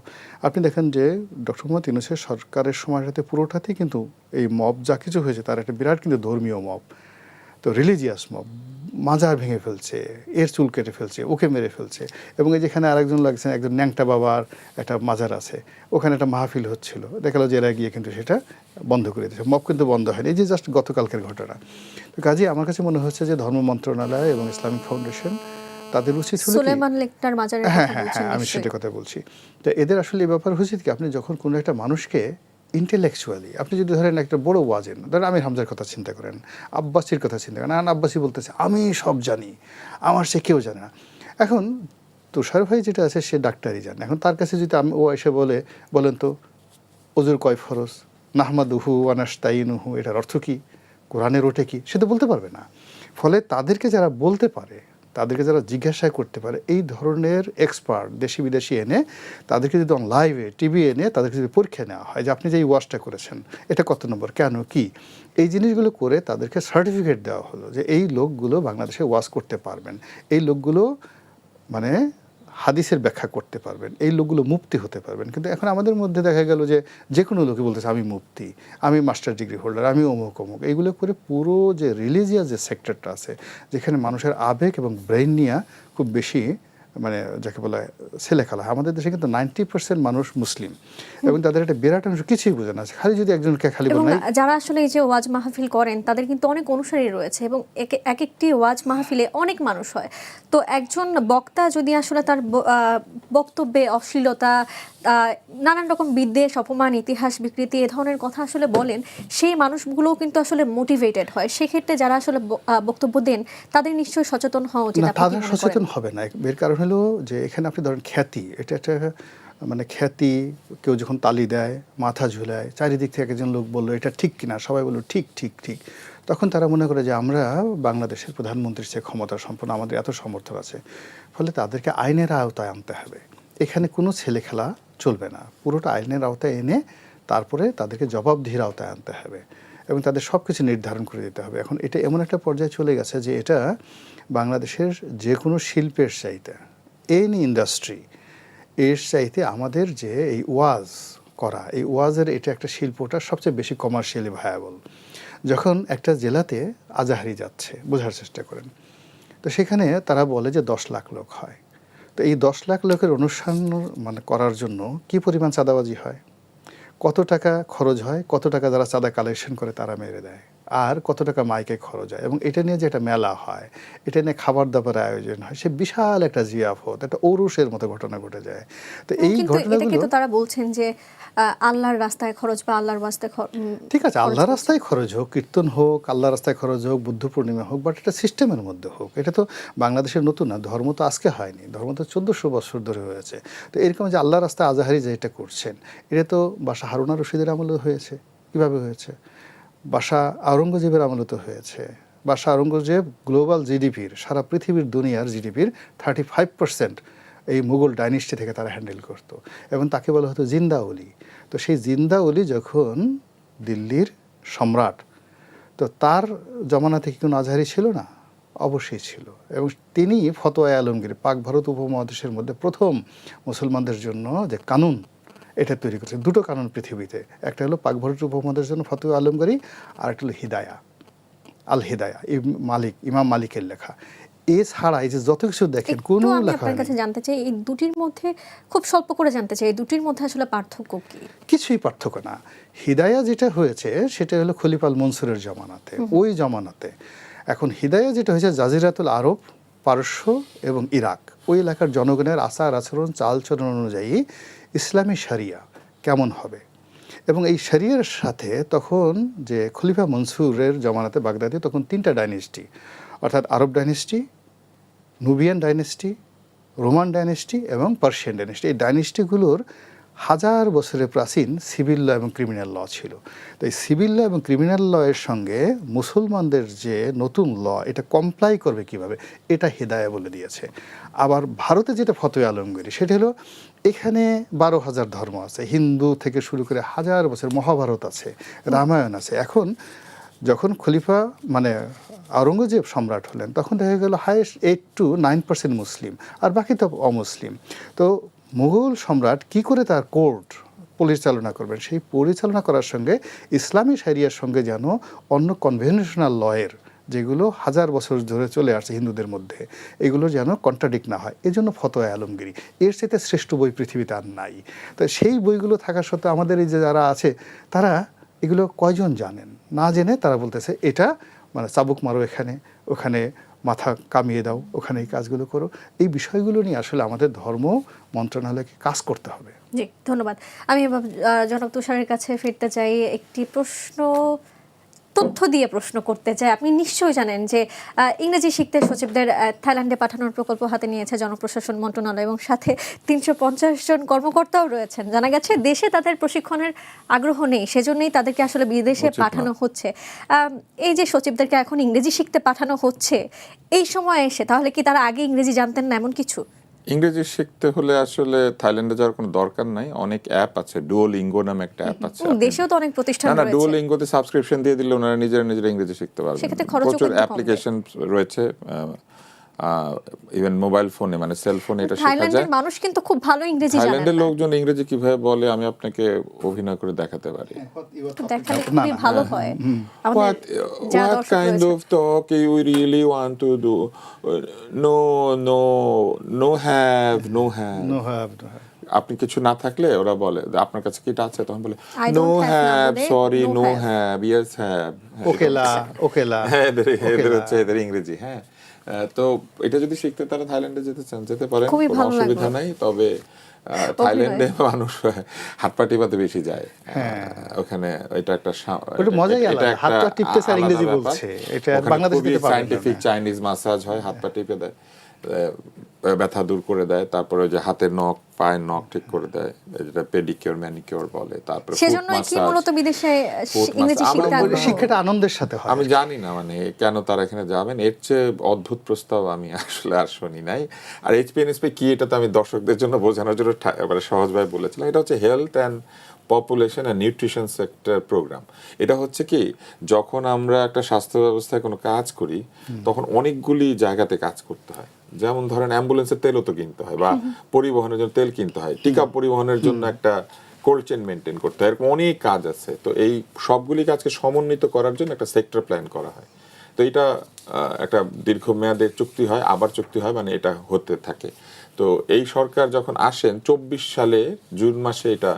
আপনি দেখেন যে ডক্টর মোহাম্মদ ইউনূসের সরকারের সময়টাতে পুরোটাতেই কিন্তু এই মব যা কিছু হয়েছে, তার একটা বিরাট কিন্তু ধর্মীয় মব, তো রিলিজিয়াস মব, মাজার ভেঙে ফেলছে, এর চুল কেটে ফেলছে, ওকে মেরে ফেলছে। এবং এই যেখানে আরেকজন লাগছেন, একজন ন্যাংটা বাবার একটা মাজার আছে, ওখানে একটা মাহফিল হচ্ছিল, দেখা গেলো যে এরা গিয়ে কিন্তু সেটা বন্ধ করে দিয়েছে। মব কিন্তু বন্ধ হয়নি, এই যে জাস্ট গতকালকের ঘটনা। তো কাজেই আমার কাছে মনে হচ্ছে যে ধর্ম মন্ত্রণালয় এবং ইসলামিক ফাউন্ডেশন, তাদের উচিত হলো, সুলেমান লেকটার মাজারের কথা হ্যাঁ, বলছেন, আমি নিশ্চয়ই। সেটা কথা বলছি। তো এদের আসলে এই ব্যাপার উচিত কি, আপনি যখন কোনো একটা মানুষকে ইন্টেলেকচুয়ালি, আপনি যদি ধরেন একটা বড় ওয়াজেন, ধরেন আমির হামজার কথা চিন্তা করেন, আব্বাসির কথা চিন্তা করেন, আব্বাসি বলতেছে আমি সব জানি, আমার সে কেউ জানে না। এখন তুষার ভাই যেটা আছে, সে ডাক্তারই জানে। এখন তার কাছে যদি ও এসে বলেন তো ওজুর কয় ফরজ, নাহমাদুহু ওয়ানাস্তাইনুহু, এটার অর্থ কি, কোরআনের ওঠে কি, সে তো বলতে পারবে না। ফলে তাদেরকে যারা বলতে পারে, তাদেরকে যারা জিজ্ঞাসা করতে পারে, এই ধরনের এক্সপার্ট দেশি বিদেশি এনে তাদেরকে যদি লাইভে টিভি এনে তাদেরকে যদি পরীক্ষা নেওয়া হয় যে আপনি যে এই ওয়াজটা করেছেন এটা কত নম্বর, কেন, কি, এই জিনিসগুলো করে তাদেরকে সার্টিফিকেট দেওয়া হলো যে এই লোকগুলো বাংলাদেশে ওয়াজ করতে পারবেন, এই লোকগুলো মানে হাদিসের ব্যাখ্যা করতে পারবেন, এই লোকগুলো মুফতি হতে পারবেন। কিন্তু এখন আমাদের মধ্যে দেখা গেল যে যে কোনো লোকে বলতেছে আমি মুফতি, আমি মাস্টার ডিগ্রি হোল্ডার, আমি অমুক অমুক। এইগুলো করে পুরো যে রিলিজিয়াস যে সেক্টরটা আছে, যেখানে মানুষের আবেগ এবং ব্রেন নিয়ে খুব বেশি, মানে যাকে বলা ছেলে খেলা। আমাদের দেশে কিন্তু 90% মানুষ মুসলিম এবং তাদের একটা বিরাট অংশ কিছুই বোঝে না, খালি যদি একজনকে খালি এবং বলে। যারা আসলে এই যে ওয়াজ মাহফিল করেন, তাদের কিন্তু অনেক অনুসারী রয়েছে এবং এক একটি ওয়াজ মাহফিলে অনেক মানুষ হয়। তো একজন বক্তা যদি আসলে তার বক্তব্যে অশ্লীলতা, নানান রকম বিদ্বেষ, অপমান, ইতিহাস বিকৃতি, এ ধরনের কথা আসলে বলেন, সেই মানুষগুলোও কিন্তু আসলে মোটিভেটেড হয়। সেক্ষেত্রে যারা আসলে বক্তব্য দেন, তাদের নিশ্চয়ই সচেতন হওয়া উচিত। তাদের সচেতন হবে না। এর কারণ হলো যে এখানে আপনি ধরেন খ্যাতি, এটা একটা মানে খ্যাতি, কেউ যখন তালি দেয়, মাথা ঝুলায়, চারিদিক থেকে একজন লোক বললো এটা ঠিক কিনা, সবাই বললো ঠিক ঠিক ঠিক, তখন তারা মনে করে যে আমরা বাংলাদেশের প্রধানমন্ত্রীর চেয়ে ক্ষমতা সম্পন্ন, আমাদের এত সমর্থন আছে। ফলে তাদেরকে আইনের আওতায় আনতে হবে। এখানে কোনো ছেলে খেলা চলবে না, পুরোটা আইনের আওতায় এনে তারপরে তাদেরকে জবাবদিহির আওতায় আনতে হবে এবং তাদের সব কিছু নির্ধারণ করে দিতে হবে। এখন এটা এমন একটা পর্যায়ে চলে গেছে যে এটা বাংলাদেশের যে কোনো শিল্পের চাইতে, এনি ইন্ডাস্ট্রি, এর চাইতে আমাদের যে এই ওয়াজ করা, এই ওয়াজের এটা একটা শিল্পটা সবচেয়ে বেশি কমার্শিয়ালি ভায়াবল। যখন একটা জেলাতে আজাহারি যাচ্ছে, বোঝার চেষ্টা করেন, তো সেখানে তারা বলে যে 10 লাখ লোক হয়। তো এই 10 লাখ লোকের অনুষ্ঠান মানে করার জন্য কি পরিমাণ চাঁদাবাজি হয়, কত টাকা খরচ হয়, কত টাকা যারা চাঁদা কালেকশন করে তারা মেরে দেয়, আর কত টাকা মাইকে খরচ হয়, এবং এটা নিয়ে যে একটা মেলা হয়, এটা নিয়ে খাবার দাবার আয়োজন হয়, সে বিশাল একটা জিয়াফত, একটা ঔরসের মতো ঘটনা ঘটে যায়। তো এই কিন্তু এটা ঘটনাগুলো কিন্তু তারা বলছেন যে আল্লাহর রাস্তায় খরচ বা আল্লাহর রাস্তায় ঠিক আছে, আল্লাহর রাস্তায় খরচ হোক, কীর্তন হোক, আল্লাহর রাস্তায় খরচ হোক, বুদ্ধ পূর্ণিমা হোক, বাট এটা সিস্টেমের মধ্যে হোক। এটা তো বাংলাদেশের নতুন না, ধর্ম তো আজকে হয়নি, ধর্ম তো 1400 বছর ধরে হয়েছে। তো এরকম যে আল্লাহর রাস্তায় আজাহারি যে এটা করছেন, এটা তো বাদশা হারুন আর রশিদের আমলে হয়েছে। কিভাবে হয়েছে? বাদশা আওরঙ্গজেবের আমলে তো হয়েছে। বাদশা আওরঙ্গজেব গ্লোবাল জিডিপির, সারা পৃথিবীর দুনিয়ার জিডিপির 35% এই মুঘল ডাইনেস্টি থেকে তারা হ্যান্ডেল করতো, এবং তাকে বলা হতো জিন্দা ওলি। তো সেই জিন্দা ওলি যখন দিল্লির সম্রাট, তো তার জমানাতে কি কোনো আজহারি ছিল না? অবশ্যই ছিল। এবং তিনি ফতোয়া আলমগীর, পাক ভারত উপমহাদেশের মধ্যে প্রথম মুসলমানদের জন্য যে কানুন এটা তৈরি করেছে। দুটো কানুন পৃথিবীতে, একটা হলো পাক ভারত উপমহাদেশের জন্য ফতোয়া আলমগীরি, আর একটা হলো হিদায়া, আল হিদায়া, ইমাম মালিকের লেখা। এছাড়া এই যে যত কিছু দেখেন কোনো আমি লেখা আপনার কাছে জানতে চাই, এই দুটির মধ্যে খুব স্বল্প করে জানতে চাই, এই দুটির মধ্যে আসলে পার্থক্য কি? কিছুই পার্থক্য না। হিদায়া যেটা হয়েছে সেটা হলো খলিফা আল মনসুরের জমানাতে, ওই জমানাতে। এখন হিদায়া যেটা হয়েছে জাজিরাতুল আরব, পারস্য এবং ইরাক, ওই এলাকার জনগণের আচার আচরণ চালচলন অনুযায়ী ইসলামী শরিয়া কেমন হবে। এবং এই শরিয়ার সাথে তখন যে খলিফা মনসুরের জমানাতে বাগদাদে তখন 3টা ডাইনেস্টি, অর্থাৎ Arab dynasty, Nubian dynasty, Roman dynasty এবং পার্সিয়ান ডাইনেস্টি, এই ডাইনেস্টিগুলোর 1000 বছরের প্রাচীন সিভিল ল এবং ক্রিমিনাল ল ছিল। তো এই সিভিল ল এবং ক্রিমিনাল ল এর সঙ্গে মুসলমানদের যে নতুন ল, এটা কমপ্লাই করবে কিভাবে, এটা হিদায়া বলে দিয়েছে। আবার ভারতে যেটা ফতোয়া আলমগীরি, সেটা হলো এখানে 12,000 ধর্ম আছে, হিন্দু থেকে শুরু করে 1000 বছর মহাভারত আছে, রামায়ণ আছে। এখন যখন খলিফা মানে আওরঙ্গজেব সম্রাট হলেন, তখন দেখা গেল হাইয়েস্ট 8 to 9% মুসলিম, আর বাকি তো অমুসলিম। তো মুঘল সম্রাট কি করে তার কোর্ট পরিচালনা করবেন, সেই পরিচালনা করার সঙ্গে ইসলামী শরিয়ার সঙ্গে যেন অন্য কনভেনশনাল লয়ের যেগুলো 1000 বছর ধরে চলে আসছে হিন্দুদের মধ্যে, এগুলো যেন কন্ট্রাডিক্ট না হয়, এজন্য ফতোয়া আলমগীরি। এর চাইতে শ্রেষ্ঠ বই পৃথিবীতে আর নাই। তো সেই বইগুলো থাকা সত্ত্বেও আমাদের এই যে যারা আছে, তারা এগুলো কয়জন জানেন? না জেনে তারা বলতেছে এটা মানে চাবুক মারো এখানে, ওখানে মাথা কামিয়ে দাও, ওখানে এই কাজগুলো করো। এই বিষয়গুলো নিয়ে আসলে আমাদের ধর্ম মন্ত্রণালয়কে কাজ করতে হবে। জি, ধন্যবাদ। আমি এবার জনাব তুষারের কাছে ফিরতে চাই, একটি প্রশ্ন তথ্য দিয়ে প্রশ্ন করতে চাই। আপনি নিশ্চয়ই জানেন যে ইংরেজি শিখতে সচিবদের থাইল্যান্ডে পাঠানোর প্রকল্প হাতে নিয়েছে জনপ্রশাসন মন্ত্রণালয়, এবং সাথে 350 জন কর্মকর্তাও রয়েছেন। জানা গেছে দেশে তাদের প্রশিক্ষণের আগ্রহ নেই, সেজন্যই তাদেরকে আসলে বিদেশে পাঠানো হচ্ছে। এই যে সচিবদেরকে এখন ইংরেজি শিখতে পাঠানো হচ্ছে, এই সময় এসে তাহলে কি তারা আগে ইংরেজি জানতেন না এমন কিছু? ইংরেজি শিখতে হলে আসলে থাইল্যান্ডে যাওয়ার কোনো দরকার নাই, অনেক অ্যাপ আছে, ডুওলিঙ্গো নামে একটা অ্যাপ আছে। দেশেও তো অনেক প্রতিষ্ঠান না, রয়েছে। ডুওলিঙ্গোতে সাবস্ক্রিপশন দিয়ে দিলে ওনারা নিজেরা ইংরেজি শিখতে পারবেন। সেক্ষেত্রে খরচও প্রচুর কিন্তু কম। অ্যাপ্লিকেশন রয়েছে, ইভেন মোবাইল ফোনে মানে সেল ফোনে এটা শেখা যায়। থাইল্যান্ডের মানুষ কিন্তু খুব ভালো ইংরেজি জানেন। থাইল্যান্ডের লোকজন ইংরেজি কিভাবে বলে আমি আপনাকে অভিনয় করে দেখাতে পারি। একটু দেখালে খুবই ভালো হয়। আমাদের What, যারা what দর্শক kind রয়েছে, of talk you really want to do? No, no, no have, no have. No have, no have. আপনি কিছু না থাকলে ওরা বলে আপনার কাছে কি এটা আছে, তখন বলে I নো don't have না হ্যাভ, বলে, sorry, no no have। Have, yes have. ওকেলা, ওকেলা, হ্যাঁ, এদের হচ্ছে এদের ইংরেজি। হ্যাঁ, তো এটা যদি শিখতে তারা থাইল্যান্ডে যেতে চান যেতে পারেন, খুবই কোনো ভালো অসুবিধা লাগলো। নাই। তবে থাইল্যান্ডে মানুষ হাত পা টিপাতে বেশি যায়। ওখানে এটা একটা ওটা মজাই আলাদা, হাত পা টিপতে স্যার ইংরেজি বলছে, এটা বাংলাদেশে দিতে পারবেন না। সায়েন্টিফিক চাইনিজ মাসাজ হয়, হাত পা টিপে দেয়, ব্যথা দূর করে দেয়, তারপরে যে হাতের নখ পায়ের নখ ঠিক করে দেয়, যেটা পেডিকিউর ম্যানিকিউর বলে। তারপরে সেজন্য কি মূলত বিদেশে ইংরেজি শিখতে আগ্রহ? শিক্ষাটা আনন্দের সাথে হয়। আমি জানি না মানে কেন তারা এখানে যাবেন, এর চেয়ে অদ্ভুত প্রস্তাব আমি আসলে আর শুনি নাই। আর এইচপিএনএসপি কি, এটা তো আমি দর্শকদের জন্য বোঝানোর জন্য এবারে সহজভাবে বলেছিলাম। এটা হচ্ছে health and population and nutrition sector programme. এটা হচ্ছে কি, যখন আমরা একটা স্বাস্থ্য ব্যবস্থায় কোনো কাজ করি তখন অনেকগুলি জায়গাতে কাজ করতে হয়। যেমন ধরেন অ্যাম্বুলেন্সের তেলও তো কিনতে হয়, বা পরিবহনের জন্য তেল কিনতে হয়, টিকা পরিবহনের জন্য একটা কোল্ড চেইন মেনটেন করতে হয়, এরকম অনেক কাজ আছে। তো এই সবগুলি কাজকে সমন্বিত করার জন্য একটা সেক্টর প্ল্যান করা হয়। তো এটা একটা দীর্ঘমেয়াদের চুক্তি হয়, আবার চুক্তি হয়, মানে এটা হতে থাকে। তো এই সরকার যখন আসেন 24 সালে জুন মাসে এটা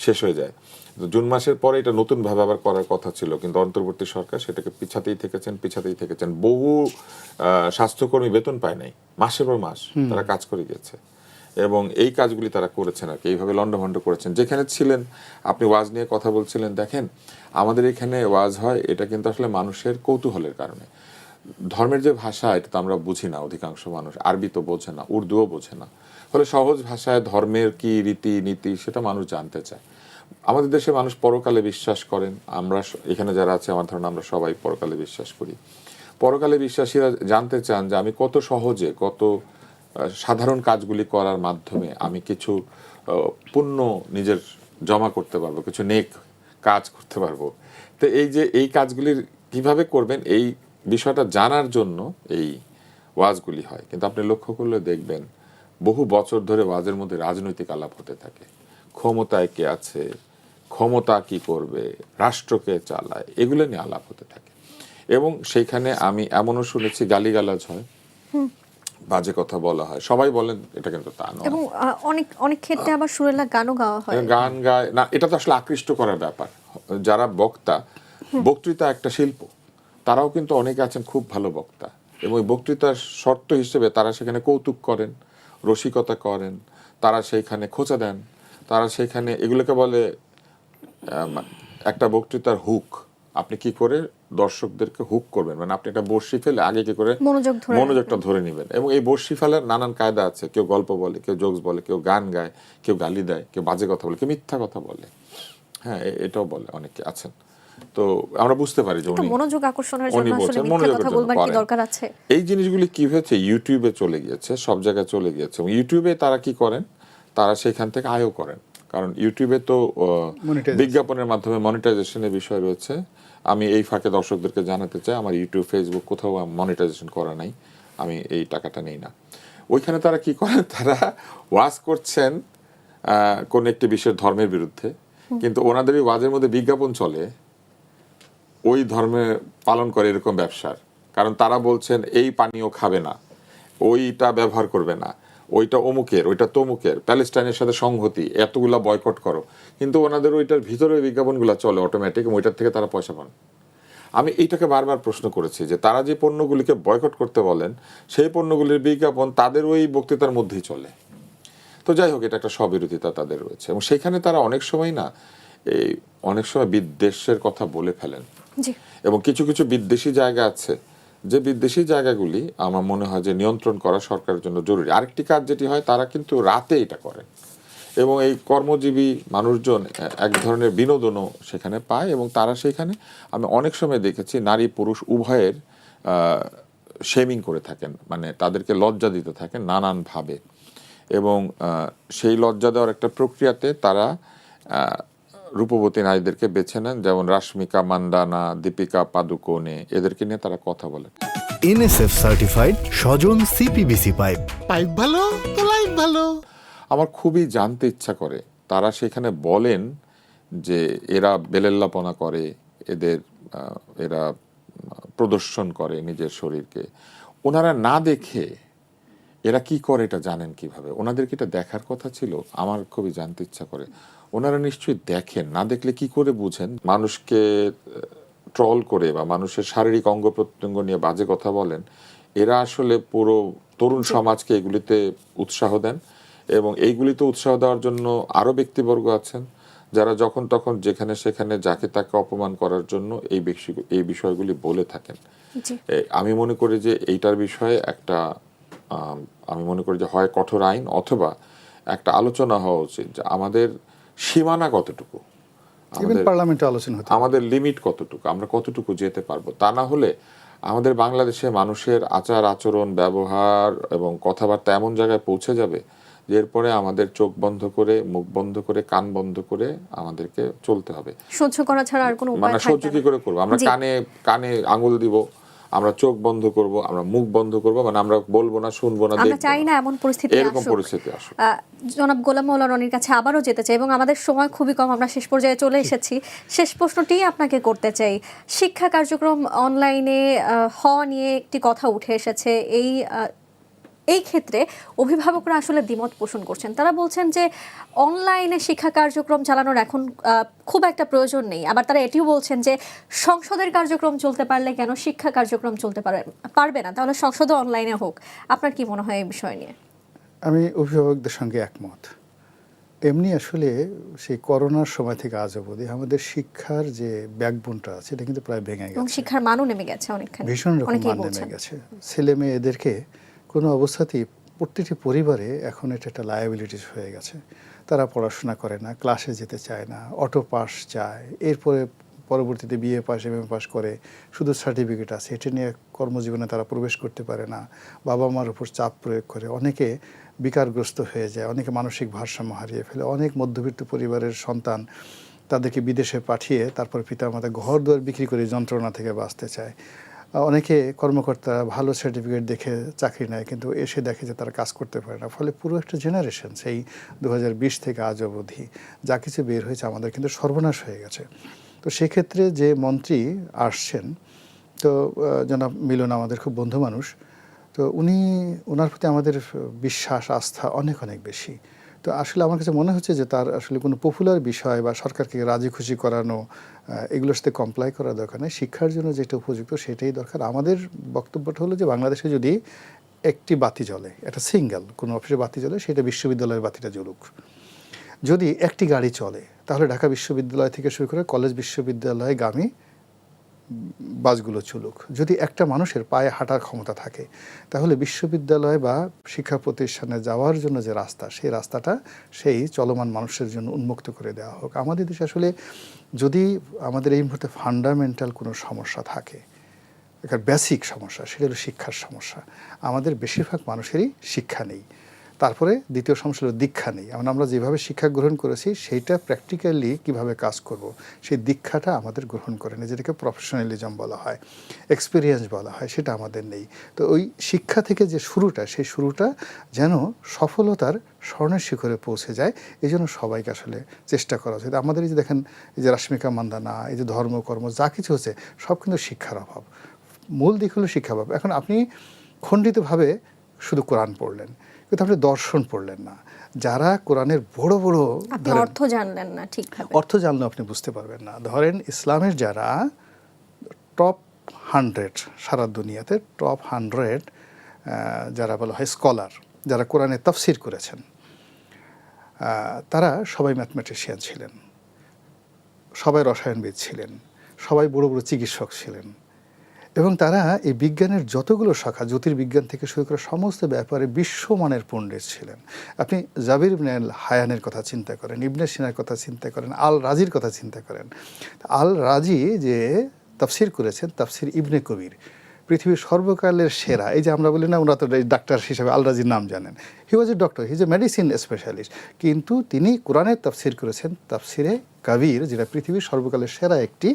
শেষ হয়ে যায়। তো জুন মাসের পরে এটা নতুনভাবে আবার করার কথা ছিল, কিন্তু অন্তর্বর্তী সরকার সেটাকে পিছাতেই থেকেছেন। বহু স্বাস্থ্যকর্মী বেতন পায় নাই, মাসের পর মাস তারা কাজ করে গেছে, এবং এই কাজগুলি তারা করেছেন আর কি, এইভাবে লন্ডভন্ড করেছেন। যেখানে ছিলেন, আপনি ওয়াজ নিয়ে কথা বলছিলেন, দেখেন আমাদের এখানে ওয়াজ হয়, এটা কিন্তু আসলে মানুষের কৌতূহলের কারণে। ধর্মের যে ভাষা, এটা তো আমরা বুঝি না, অধিকাংশ মানুষ আরবি তো বোঝে না, উর্দুও বোঝে না, ফলে সহজ ভাষায় ধর্মের কি রীতি নীতি সেটা মানুষ জানতে চায়। আমাদের দেশে মানুষ পরকালে বিশ্বাস করেন, আমরা এখানে যারা আছে আমার ধারণা আমরা সবাই পরকালে বিশ্বাস করি। পরকালে বিশ্বাসীরা জানতে চান যে আমি কত সহজে, কত সাধারণ কাজগুলি করার মাধ্যমে আমি কিছু পুণ্য নিজের জমা করতে পারবো, কিছু নেক কাজ করতে পারবো। তো এই যে এই কাজগুলির কিভাবে করবেন, এই বিষয়টা জানার জন্য এই ওয়াজগুলি হয়। কিন্তু আপনি লক্ষ্য করলে দেখবেন বহু বছর ধরে ওয়াজের মধ্যে রাজনৈতিক আলাপ হতে থাকে। ক্ষমতায় কে আছে, ক্ষমতা কি করবে, রাষ্ট্রকে চালায়, এগুলো নিয়ে আলাপ হতে থাকে। এবং সেইখানে আমি এমনও শুনেছি গালিগালাজ হয়, বাজে কথা বলা হয়। সবাই বলেন এটা, কিন্তু তা নয়। এবং অনেক অনেক ক্ষেত্রে আবার সুরেলা গানও গাওয়া হয়। গান গায় না, এটা তো আসলে আকৃষ্ট করার ব্যাপার। যারা বক্তা, বক্তৃতা একটা শিল্প, তারাও কিন্তু অনেকে আছেন খুব ভালো বক্তা, এবং ওই বক্তৃতার শর্ত হিসেবে তারা সেখানে কৌতুক করেন, রসিকতা করেন, তারা সেইখানে খোঁচা দেন, তারা সেখানে এগুলোকে বলে একটা বক্তৃতার হুক। আপনি কি করে দর্শকদেরকে হুক করবেন, মানে আপনি একটা বর্ষি ফেলে আগে কি করে মনোযোগটা ধরে নেবেন। এবং এই বর্ষি ফেলার নানান কায়দা আছে। কেউ গল্প বলে, কেউ জোকস বলে, কেউ গান গায়, কেউ গালি দেয়, কেউ বাজে কথা বলে, কেউ মিথ্যা কথা বলে। হ্যাঁ, এটাও বলে, অনেকে আছেন। তো আমরা বুঝতে পারি যে উনি মনোযোগ আকর্ষণের জন্য উনি আসলে বলছেন মিথ্যা কথা মনোযোগের বলবার জন্য কি করেন। দরকার আছে? এই জিনিসগুলি কি হয়েছে, ইউটিউবে চলে গিয়েছে, সব জায়গায় চলে গিয়েছে। এবং ইউটিউবে তারা কি করেন, তারা সেখান থেকে আয়ও করেন। কারণ ইউটিউবে তো বিজ্ঞাপনের মাধ্যমে মনিটাইজেশনের বিষয় রয়েছে। আমি এই ফাঁকে দর্শকদেরকে জানাতে চাই, আমার ইউটিউব, ফেসবুক কোথাও মনিটাইজেশন করা নাই, আমি এই টাকাটা নেই না। ওইখানে তারা কি করেন, তারা ওয়াজ করছেন কোন একটি বিষয়ের ধর্মের বিরুদ্ধে, কিন্তু ওনাদের এই ওয়াজের মধ্যে বিজ্ঞাপন চলে ওই ধর্মে পালন করে এরকম ব্যবসার। কারণ তারা বলছেন এই পানীয় খাবে না, ওইটা ব্যবহার করবে না, ওইটা অমুকের, ওইটা তমুকের, প্যালেস্টাইনের সাথে সংহতি, এতগুলা বয়কট করো, কিন্তু ওনাদের ওইটার ভিতরে বিজ্ঞাপনগুলো চলে অটোমেটিক, ওইটার থেকে তারা পয়সা পান। আমি এইটাকে বারবার প্রশ্ন করেছি যে তারা যে পণ্যগুলিকে বয়কট করতে বলেন, সেই পণ্যগুলির বিজ্ঞাপন তাদের ওই বক্তৃতার মধ্যেই চলে। তো যাই হোক, এটা একটা স্ববিরোধিতা তাদের রয়েছে, এবং সেখানে তারা অনেক সময় অনেক সময় বিদ্বেষের কথা বলে ফেলেন। এবং কিছু কিছু বিদ্বেষী জায়গা আছে, যে বিদ্বেষী জায়গাগুলি আমার মনে হয় যে নিয়ন্ত্রণ করা সরকারের জন্য জরুরি। আরেকটি কাজ যেটি হয়, তারা কিন্তু রাতে এটা করেন, এবং এই কর্মজীবী মানুষজন এক ধরনের বিনোদনও সেখানে পায়, এবং তারা সেখানে আমি অনেক সময় দেখেছি নারী পুরুষ উভয়ের শেমিং করে থাকেন, মানে তাদেরকে লজ্জা দিতে থাকেন নানানভাবে। এবং সেই লজ্জা দেওয়ার একটা প্রক্রিয়াতে তারা রূপবতী নারীদেরকে বেছে নেন, যেমন রাশ্মিকা মান্দানা, দীপিকা পাদুকোনে, এদেরকে নিয়ে তারা কথা বলেন। এনএসএফ সার্টিফাইড স্বজন সিপিবিসি পাইপ। পাইপ ভালো তো লাইফ ভালো। আমার খুবই জানতে ইচ্ছা করে, তারা সেখানে বলেন যে এরা বেলেল্লাপনা করে, এরা প্রদর্শন করে নিজের শরীরকে। ওনারা না দেখে এরা কি করে এটা জানেন কিভাবে? ওনাদেরকে এটা দেখার কথা ছিল, আমার খুবই জানতে ইচ্ছা করে। ওনারা নিশ্চয়ই দেখেন, না দেখলে কি করে বুঝেন? মানুষকে ট্রল করে বা মানুষের শারীরিক অঙ্গ প্রত্যঙ্গ নিয়ে বাজে কথা বলেন, এরা আসলে পুরো তরুণ সমাজকে এগুলিতে উৎসাহ দেন, এবং এইগুলিতে উৎসাহ দেওয়ার জন্য আরও ব্যক্তিবর্গ আছেন যারা যখন তখন যেখানে সেখানে যাকে তাকে অপমান করার জন্য এই বিষয়গুলি বলে থাকেন। আমি মনে করি যে এইটার বিষয়ে একটা আমি মনে করি যে হয় কঠোর আইন, অথবা একটা আলোচনা হওয়া উচিত যে আমাদের সীমানা কতটুকু, আমাদের লিমিট কতটুকু, আমরা কতটুকু যেতে পারবো। তা না হলে আমাদের বাংলাদেশে মানুষের আচার আচরণ, ব্যবহার এবং কথাবার্তা এমন জায়গায় পৌঁছে যাবে যে এরপরে আমাদের চোখ বন্ধ করে, মুখ বন্ধ করে, কান বন্ধ করে আমাদেরকে চলতে হবে। সহ্য করা ছাড়া আর কোনো উপায় মানে সহ্য কি করে করবো? আমরা কানে আঙুল দিব, আমরা চোখ বন্ধ করব, আমরা মুখ বন্ধ করব, মানে আমরা বলবো না, শুনবো না, আমরা দেখবো চাই না এমন পরিস্থিতি এরকম আসুক। পরিস্থিতি আসুক। জনাব গোলাম মাওলা রনির কাছে আবারও যেতে চাই এবং আমাদের সময় খুবই কম, আমরা শেষ পর্যায়ে চলে এসেছি। শেষ প্রশ্নটি আপনাকে করতে চাই, শিক্ষা কার্যক্রম অনলাইনে হওয়া নিয়ে একটি কথা উঠে এসেছে। এই ক্ষেত্রে অভিভাবকরা আসলে দ্বিমত পোষণ করছেন। তারা বলছেন যে অনলাইনে শিক্ষা কার্যক্রম চালানোর এখন খুব একটা প্রয়োজন নেই। আবার তারা এটিও বলছেন যে সংসদের কার্যক্রম চলতে পারলে কেন শিক্ষা কার্যক্রম চলতে পারবে না, তাহলে সংসদও অনলাইনে হোক। আপনার কি মনে হয় এই বিষয় নিয়ে? আমি অভিভাবকদের সঙ্গে একমত। এমনি আসলে সেই করোনার সময় থেকে আজ অবধি আমাদের শিক্ষার যে ব্যাকবোনটা আছে এটা কিন্তু প্রায় ভেঙে এবং গেছে, শিক্ষার মানও নেমে গেছে অনেকখানি, ভীষণ রকম অনেকেই মান নেমে বলছেন। গেছে। ছেলে মেয়ে এদেরকে কোনো অবস্থাতেই প্রতিটি পরিবারে এখন এটা একটা লায়াবিলিটিস হয়ে গেছে। তারা পড়াশোনা করে না, ক্লাসে যেতে চায় না, অটো পাস চায়, এরপরে পরবর্তীতে বিএ পাস এমএ পাস করে শুধু সার্টিফিকেট আছে, এটা নিয়ে কর্মজীবনে তারা প্রবেশ করতে পারে না, বাবা মার উপর চাপ প্রয়োগ করে, অনেকে বিকারগ্রস্ত হয়ে যায়, অনেকে মানসিক ভারসাম্য হারিয়ে ফেলে। অনেক মধ্যবিত্ত পরিবারের সন্তান তাদেরকে বিদেশে পাঠিয়ে তারপর পিতামাতা ঘর দুয়ার বিক্রি করে যন্ত্রণা থেকে বাঁচতে চায়। অনেকে কর্মকর্তা ভালো সার্টিফিকেট দেখে চাকরি নেয়, কিন্তু এসে দেখে যে তারা কাজ করতে পারে না। ফলে পুরো একটা জেনারেশন সেই 2020 থেকে আজ অবধি যা কিছু বের হয়েছে আমাদের কিন্তু সর্বনাশ হয়ে গেছে। তো সেক্ষেত্রে যে মন্ত্রী আসছেন, তো জনাব মিলন আমাদের খুব বন্ধু মানুষ, তো ওনার প্রতি আমাদের বিশ্বাস আস্থা অনেক অনেক বেশি। তো আসলে আমার কাছে মনে হচ্ছে যে তার আসলে কোনো পপুলার বিষয় বা সরকারকে রাজি খুশি করানো এগুলোর সাথে কমপ্লাই করা দরকার নেই। শিক্ষার জন্য যেটা উপযুক্ত সেটাই দরকার। আমাদের বক্তব্যটা হলো যে বাংলাদেশে যদি একটি বাতি জ্বলে, একটা সিঙ্গেল কোনো অফিসে বাতি জ্বলে, সেটা বিশ্ববিদ্যালয়ের বাতিটা জ্বলুক। যদি একটি গাড়ি চলে তাহলে ঢাকা বিশ্ববিদ্যালয় থেকে শুরু করে কলেজ বিশ্ববিদ্যালয়গামী বাসগুলো চলুক। যদি একটা মানুষের পায়ে হাঁটার ক্ষমতা থাকে তাহলে বিশ্ববিদ্যালয় বা শিক্ষা প্রতিষ্ঠানে যাওয়ার জন্য যে রাস্তা, সেই রাস্তাটা সেই চলমান মানুষের জন্য উন্মুক্ত করে দেওয়া হোক। আমাদের দেশে আসলে যদি আমাদের এই মুহূর্তে ফান্ডামেন্টাল কোনো সমস্যা থাকে, একটা বেসিক সমস্যা, সেটা হলো শিক্ষার সমস্যা। আমাদের বেশিরভাগ মানুষেরই শিক্ষা নেই। তারপরে দ্বিতীয় সমস্যা হলো দীক্ষা নেই। আমরা যেভাবে শিক্ষা গ্রহণ করেছি সেইটা প্র্যাকটিক্যালি কিভাবে কাজ করব, সেই দীক্ষাটা আমাদের গ্রহণ করেনি, যেটাকে প্রফেশনালিজম বলা হয়, এক্সপিরিয়েন্স বলা হয়, সেটা আমাদের নেই। তো ওই শিক্ষা থেকে যে শুরুটা, সেই শুরুটা যেন সফলতার স্বর্ণের শিখরে পৌঁছে যায়, এই জন্য সবাইকে আসলে চেষ্টা করা উচিত। আমাদের এই যে দেখেন, এই যে রাশ্মিকা মান্দানা, এই যে ধর্মকর্ম যা কিছু হচ্ছে, সব কিন্তু শিক্ষার অভাব। মূল দিক হলো শিক্ষার অভাব। এখন আপনি খণ্ডিতভাবে শুধু কোরআন পড়লেন, কিন্তু আপনি দর্শন পড়লেন না। যারা কোরআনের বড় বড় আপনি অর্থ জানলেন না ঠিকভাবে, অর্থ জানলেও আপনি বুঝতে পারবেন না। ধরেন ইসলামের যারা টপ 100, সারা দুনিয়াতে টপ 100 যারা বলা হয় স্কলার, যারা কোরআনের তাফসির করেছেন, তারা সবাই ম্যাথমেটিশিয়ান ছিলেন, সবাই রসায়নবিদ ছিলেন, সবাই বড় বড় চিকিৎসক ছিলেন, এবং তারা এই বিজ্ঞানের যতগুলো শাখা, জ্যোতির্বিজ্ঞান থেকে শুরু করে সমস্ত ব্যাপারে বিশ্বমানের পণ্ডিত ছিলেন। আপনি জাবির ইবনে হায়ানের কথা চিন্তা করেন, ইবনে সিনার কথা চিন্তা করেন, আল রাজির কথা চিন্তা করেন। আল রাজি যে তাফসির করেছেন, তাফসির ইবনে কবির, পৃথিবীর সর্বকালের সেরা। এই যে আমরা বলি না, ওরা তো ডাক্তার হিসেবে আল রাজির নাম জানেন, he was a doctor, he is a medicine specialist, কিন্তু তিনি কোরআনের তাফসির করেছেন তাফসিরে কবির, যেটা পৃথিবীর সর্বকালের সেরা একটি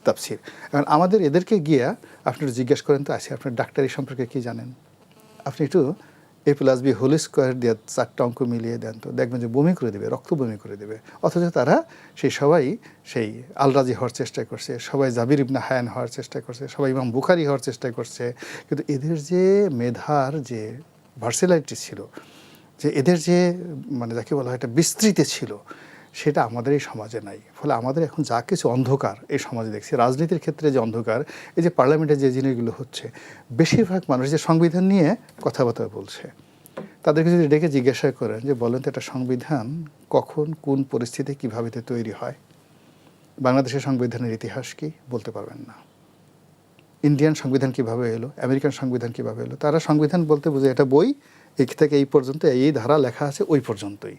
তাফসির। এখন আমাদের এদেরকে গিয়া আপনি একটু জিজ্ঞেস করেন তো, আসি আপনার ডাক্তারি সম্পর্কে কি জানেন, আপনি একটু A+B হোল স্কোয়ার দিয়ে 4টা অঙ্ক মিলিয়ে দেন তো, দেখবেন যে বমি করে দেবে, রক্ত বমি করে দেবে। অথচ তারা সবাই সেই আলরাজি হওয়ার চেষ্টা করছে, সবাই জাবির ইবনে হায়ান হওয়ার চেষ্টা করছে, সবাই ইমাম বুখারী হওয়ার চেষ্টা করছে, কিন্তু এদের যে মেধার যে ভার্সিলাইটি ছিল, যে এদের যে মানে যাকে বলা হয় একটা বিস্তৃতি ছিল, সেটা আমাদের এই সমাজে নাই। ফলে আমাদের এখন যা কিছু অন্ধকার এই সমাজে দেখছি, রাজনীতির ক্ষেত্রে যে অন্ধকার, এই যে পার্লামেন্টে যে জিনিসগুলো হচ্ছে, বেশিরভাগ মানুষ যে সংবিধান নিয়ে কথাবার্তা বলছে, তাদেরকে যদি ডেকে জিজ্ঞাসা করেন যে বলেন তো একটা সংবিধান কখন কোন পরিস্থিতি কীভাবে তৈরি হয়, বাংলাদেশের সংবিধানের ইতিহাস কি বলতে পারবেন না। ইন্ডিয়ান সংবিধান কিভাবে এলো, আমেরিকান সংবিধান কিভাবে এলো, তারা সংবিধান বলতে বুঝে এটা বই, এই থেকে এই পর্যন্ত এই ধারা লেখা আছে ওই পর্যন্তই,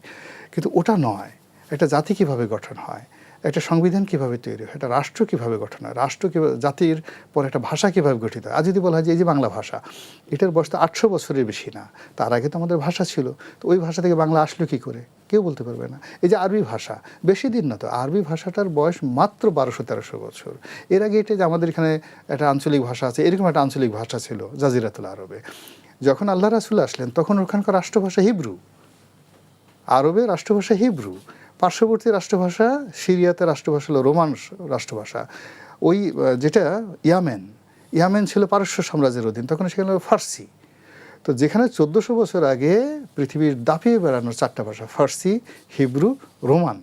কিন্তু ওটা নয়। একটা জাতি কিভাবে গঠন হয়, একটা সংবিধান কিভাবে তৈরি হয়, একটা রাষ্ট্র কিভাবে গঠন হয়, রাষ্ট্র কিভাবে, জাতির পর একটা ভাষা কিভাবে গঠিত হয়। আর যদি বলা হয় যে এই যে বাংলা ভাষা, এটার বয়স তো 800 বছরের বেশি না, তার আগে তো আমাদের ভাষা ছিল, তো ওই ভাষা থেকে বাংলা আসলো কি করে, কেউ বলতে পারবে না। এই যে আরবি ভাষা, বেশি দিন না তো, আরবি ভাষাটার বয়স মাত্র 1200-1300 বছর। এর আগে এটা যে আমাদের এখানে একটা আঞ্চলিক ভাষা আছে, এরকম একটা আঞ্চলিক ভাষা ছিল জাজিরাতুল আরবে। যখন আল্লাহ রাসূল আসলেন তখন ওখানকার রাষ্ট্রভাষা হিব্রু, আরবের রাষ্ট্রভাষা হিব্রু, পার্শ্ববর্তী রাষ্ট্রভাষা সিরিয়াতে রাষ্ট্রভাষা হলো রোমান রাষ্ট্রভাষা। ওই যেটা ইয়ামেন ছিল পারস্য সাম্রাজ্যের অধীন, তখন সেখানে ফার্সি। তো যেখানে 1400 বছর আগে পৃথিবীর দাপিয়ে বেড়ানোর 4টা ভাষা, ফার্সি, হিব্রু, রোমান,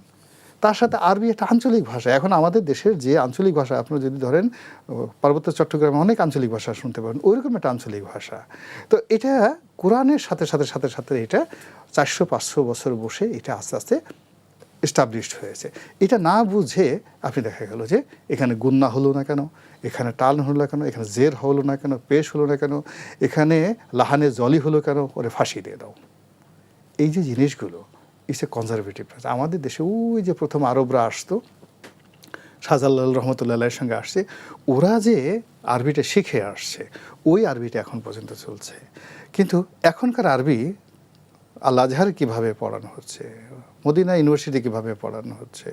তার সাথে আরবি একটা আঞ্চলিক ভাষা। এখন আমাদের দেশের যে আঞ্চলিক ভাষা, আপনারা যদি ধরেন পার্বত্য চট্টগ্রামে অনেক আঞ্চলিক ভাষা শুনতে পারেন, ওইরকম একটা আঞ্চলিক ভাষা। তো এটা কোরআনের সাথে সাথে সাথে সাথে এটা 400-500 বছর বসে এটা আস্তে আস্তে এস্টাবলিশড হয়েছে। এটা না বুঝে আপনি দেখা গেল যে এখানে গুন্না হলো না কেন, এখানে টাল হলো না কেন, এখানে জের হলো না কেন, পেশ হলো না কেন, এখানে লাহানে জলি হলো কেন, ওরে ফাঁসি দিয়ে দাও। এই যে জিনিসগুলো ইটস এ কনজারভেটিভ। আমাদের দেশে ওই যে প্রথম আরবরা আসতো, শাহজালাল রহমতুল্লাহের সঙ্গে আসছে, ওরা যে আরবিটা শিখে আসছে, ওই আরবিটা এখন পর্যন্ত চলছে। কিন্তু এখনকার আরবি আল আজহার কীভাবে পড়ানো হচ্ছে, মদিনা ইউনিভার্সিটি কীভাবে পড়ানো হচ্ছে,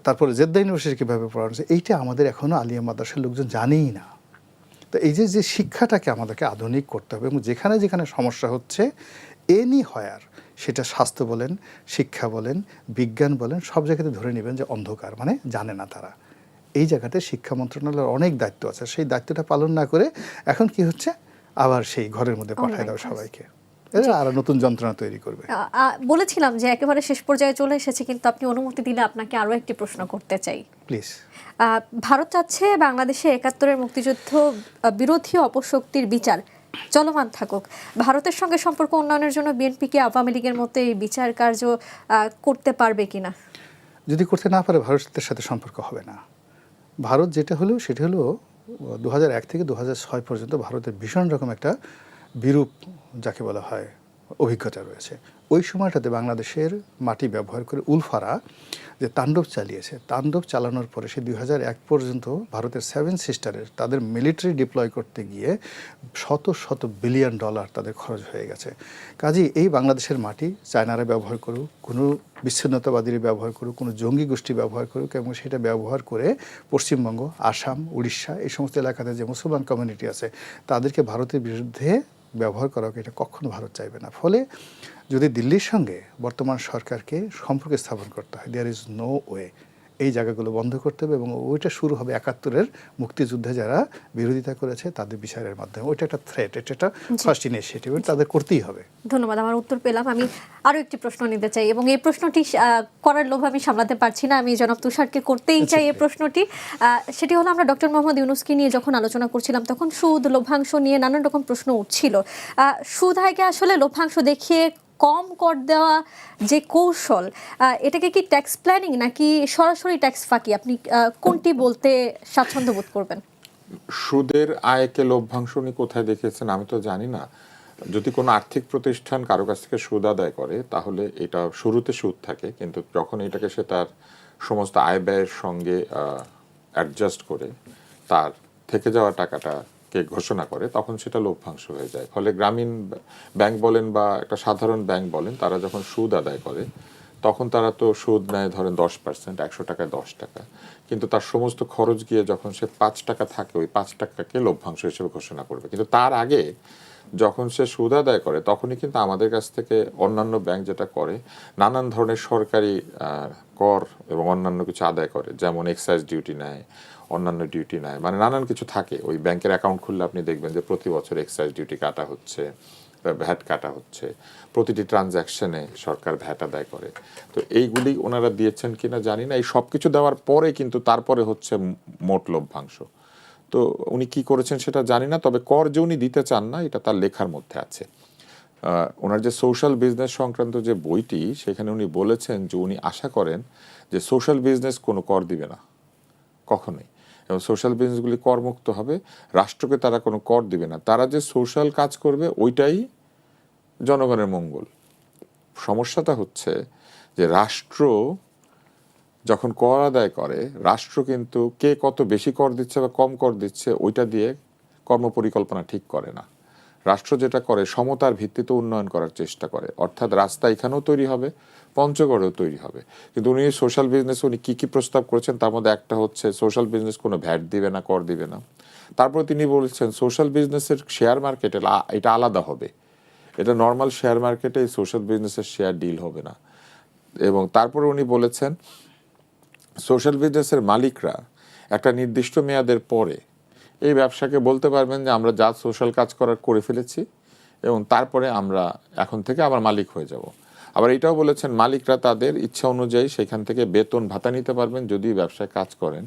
তারপরে জেদ্দা ইউনিভার্সিটি কীভাবে পড়ানো হচ্ছে, এইটা আমাদের এখনও আলিয়া মাদ্রাসার লোকজন জানেই না। তো এই যে যে শিক্ষাটাকে আমাদেরকে আধুনিক করতে হবে, এবং যেখানে যেখানে সমস্যা হচ্ছে এনি হয়ার, সেটা স্বাস্থ্য বলেন, শিক্ষা বলেন, বিজ্ঞান বলেন, সব জায়গাতে ধরে নেবেন যে অন্ধকার, মানে জানে না তারা। এই জায়গাতে শিক্ষা মন্ত্রণালয়ের অনেক দায়িত্ব আছে, সেই দায়িত্বটা পালন না করে এখন কি হচ্ছে, আবার সেই ঘরের মধ্যে পাঠায় দাও সবাইকে, এরা আর নতুন যন্ত্রণা তৈরি করবে। বলেছিলাম যে একেবারে শেষ পর্যায়ে চলে এসেছে, কিন্তু আপনি অনুমতি দিলে আপনাকে আরও একটি প্রশ্ন করতে চাই। প্লিজ। ভারত চাচ্ছে বাংলাদেশে 71-এর মুক্তিযুদ্ধ বিরোধী অপশক্তির বিচার চলমান থাকুক। ভারতের সঙ্গে সম্পর্ক উন্নয়নের জন্য বিএনপি কি আওয়ামী লীগের মতো এই বিচার কার্য করতে পারবে কিনা? যদি করতে না পারে, ভারতের সাথে সম্পর্ক হবে না। ভারত যেটা হলো সেটা হলো 2001 থেকে 2006 পর্যন্ত ভারতের ভীষণ রকম একটা বিরূপ, যাকে বলা হয়, অভিজ্ঞতা রয়েছে। ওই সময়টাতে বাংলাদেশের মাটি ব্যবহার করে উলফারা যে তাণ্ডব চালিয়েছে, তাণ্ডব চালানোর পরে সে 2001 পর্যন্ত ভারতের 7 সিস্টারের তাদের মিলিটারি ডিপ্লয় করতে গিয়ে শত শত বিলিয়ন ডলার তাদের খরচ হয়ে গেছে। কাজেই এই বাংলাদেশের মাটি চায়নারা ব্যবহার করুক, কোনো বিচ্ছিন্নতাবাদীরা ব্যবহার করুক, কোনো জঙ্গি গোষ্ঠী ব্যবহার করুক, এবং সেটা ব্যবহার করে পশ্চিমবঙ্গ, আসাম, উড়িষ্যা এই সমস্ত এলাকাতে যে মুসলমান কমিউনিটি আছে তাদেরকে ভারতের বিরুদ্ধে ব্যবহার করা, এটা কখনো ভারত চাইবে না। ফলে যদি দিল্লির সঙ্গে বর্তমান সরকারকে সম্পর্ক স্থাপন করতে হয়, দেয়ার ইজ নো ওয়ে, এই জায়গাগুলো বন্ধ করতে হবে, এবং ওইটা শুরু হবে 71-এর মুক্তিযুদ্ধে যারা বিরোধিতা করেছে তাদের বিচারের মাধ্যমে। ওইটা একটা থ্রেট, এটা একটা ফার্স্ট ইনিশিয়েটিভ, তাদের করতেই হবে। ধন্যবাদ, আমার উত্তর পেলাম। আমি আরও একটি প্রশ্ন নিতে চাই, এবং এই প্রশ্নটি করার লোভ আমি সামলাতে পারছি না, আমি জনাব তুষারকে করতেই চাই এই প্রশ্নটি। সেটি হলো, আমরা ডক্টর মোহাম্মদ ইউনূসকে নিয়ে যখন আলোচনা করছিলাম তখন সুদ, লভ্যাংশ নিয়ে নানান রকম প্রশ্ন উঠছিল। সুদ আয়কে আসলে লভ্যাংশ দেখিয়ে কম কর দেওয়া যে কৌশল, এটাকে কি ট্যাক্স প্ল্যানিং নাকি সরাসরি ট্যাক্স ফাঁকি, আপনি কোনটি বলতে স্বাচ্ছন্দ্য বোধ করবেন? সুদের আয়কে লভ্যাংশ উনি কোথায় দেখেছেন আমি তো জানি না। যদি কোনো আর্থিক প্রতিষ্ঠান কারো কাছ থেকে সুদ আদায় করে তাহলে এটা শুরুতে সুদ থাকে, কিন্তু যখন এটাকে সে তার সমস্ত আয় ব্যয়ের সঙ্গে অ্যাডজাস্ট করে তার থেকে যাওয়া টাকাটাকে ঘোষণা করে, তখন সেটা লভ্যাংশ হয়ে যায়। ফলে গ্রামীণ ব্যাংক বলেন বা একটা সাধারণ ব্যাংক বলেন, তারা যখন সুদ আদায় করে তখন তারা তো সুদ নেয় ধরেন 10%, 100 টাকায় 10 টাকা, কিন্তু তার সমস্ত খরচ গিয়ে যখন সে 5 টাকা থাকে, ওই 5 টাকাকে লভ্যাংশ হিসেবে ঘোষণা করবে। কিন্তু তার আগে যখন সে সুদ আদায় করে তখনই কিন্তু আমাদের কাছ থেকে অন্যান্য ব্যাংক যেটা করে, নানান ধরনের সরকারি কর এবং অন্যান্য কিছু আদায় করে, যেমন এক্সাইজ ডিউটি নেয়, অন্যান্য ডিউটি নেয়, মানে নানান কিছু থাকে। ওই ব্যাংকের অ্যাকাউন্ট খুললে আপনি দেখবেন যে প্রতি বছর এক্সাইজ ডিউটি কাটা হচ্ছে, ভ্যাট কাটা হচ্ছে, প্রতিটি ট্রানজ্যাকশনে সরকার ভ্যাট আদায় করে। তো এইগুলি ওনারা দিয়েছেন কিনা জানি না। এই সব কিছু দেওয়ার পরে কিন্তু তারপরে হচ্ছে মোট লভ্যাংশ। তো উনি কি করেছেন সেটা জানি না, তবে কর যে উনি দিতে চান না এটা তার লেখার মধ্যে আছে। ওনার যে সোশ্যাল বিজনেস সংক্রান্ত যে বইটি, সেখানে উনি বলেছেন যে উনি আশা করেন যে সোশ্যাল বিজনেস কোনো কর দিবে না কখনোই, এবং সোশ্যাল বিজনেসগুলি করমুক্ত হবে, রাষ্ট্রকে তারা কোনো কর দিবে না, তারা যে সোশ্যাল কাজ করবে ওইটাই জনগণের মঙ্গল। সমস্যাটা হচ্ছে যে রাষ্ট্র যখন কর আদায় করে রাষ্ট্র কিন্তু কে কত বেশি কর দিচ্ছে বা কম কর দিচ্ছে ওইটা দিয়ে কর্মপরিকল্পনা ঠিক করে না। রাষ্ট্র যেটা করে সমতার ভিত্তিতে উন্নয়ন করার চেষ্টা করে, অর্থাৎ রাস্তা এখানেও তৈরি হবে, পঞ্চগড়েও তৈরি হবে। কিন্তু উনি সোশ্যাল বিজনেস উনি কি কি প্রস্তাব করেছেন তার মধ্যে একটা হচ্ছে সোশ্যাল বিজনেস কোনো ভ্যাট দিবে না, কর দিবে না। তারপর তিনি বলেছেন সোশ্যাল বিজনেসের শেয়ার মার্কেট এটা আলাদা হবে, এটা নর্মাল শেয়ার মার্কেটে এই সোশ্যাল বিজনেসের শেয়ার ডিল হবে না। এবং তারপরে উনি বলেছেন সোশ্যাল বিজনেসের মালিকরা একটা নির্দিষ্ট মেয়াদের পরে এই ব্যবসাকে বলতে পারবেন যে আমরা যা সোশ্যাল কাজ করার করে ফেলেছি এবং তারপরে আমরা এখন থেকে আবার মালিক হয়ে যাব। আবার এটাও বলেছেন মালিকরা তাদের ইচ্ছা অনুযায়ী সেখান থেকে বেতন ভাতা নিতে পারবেন যদি ব্যবসায় কাজ করেন।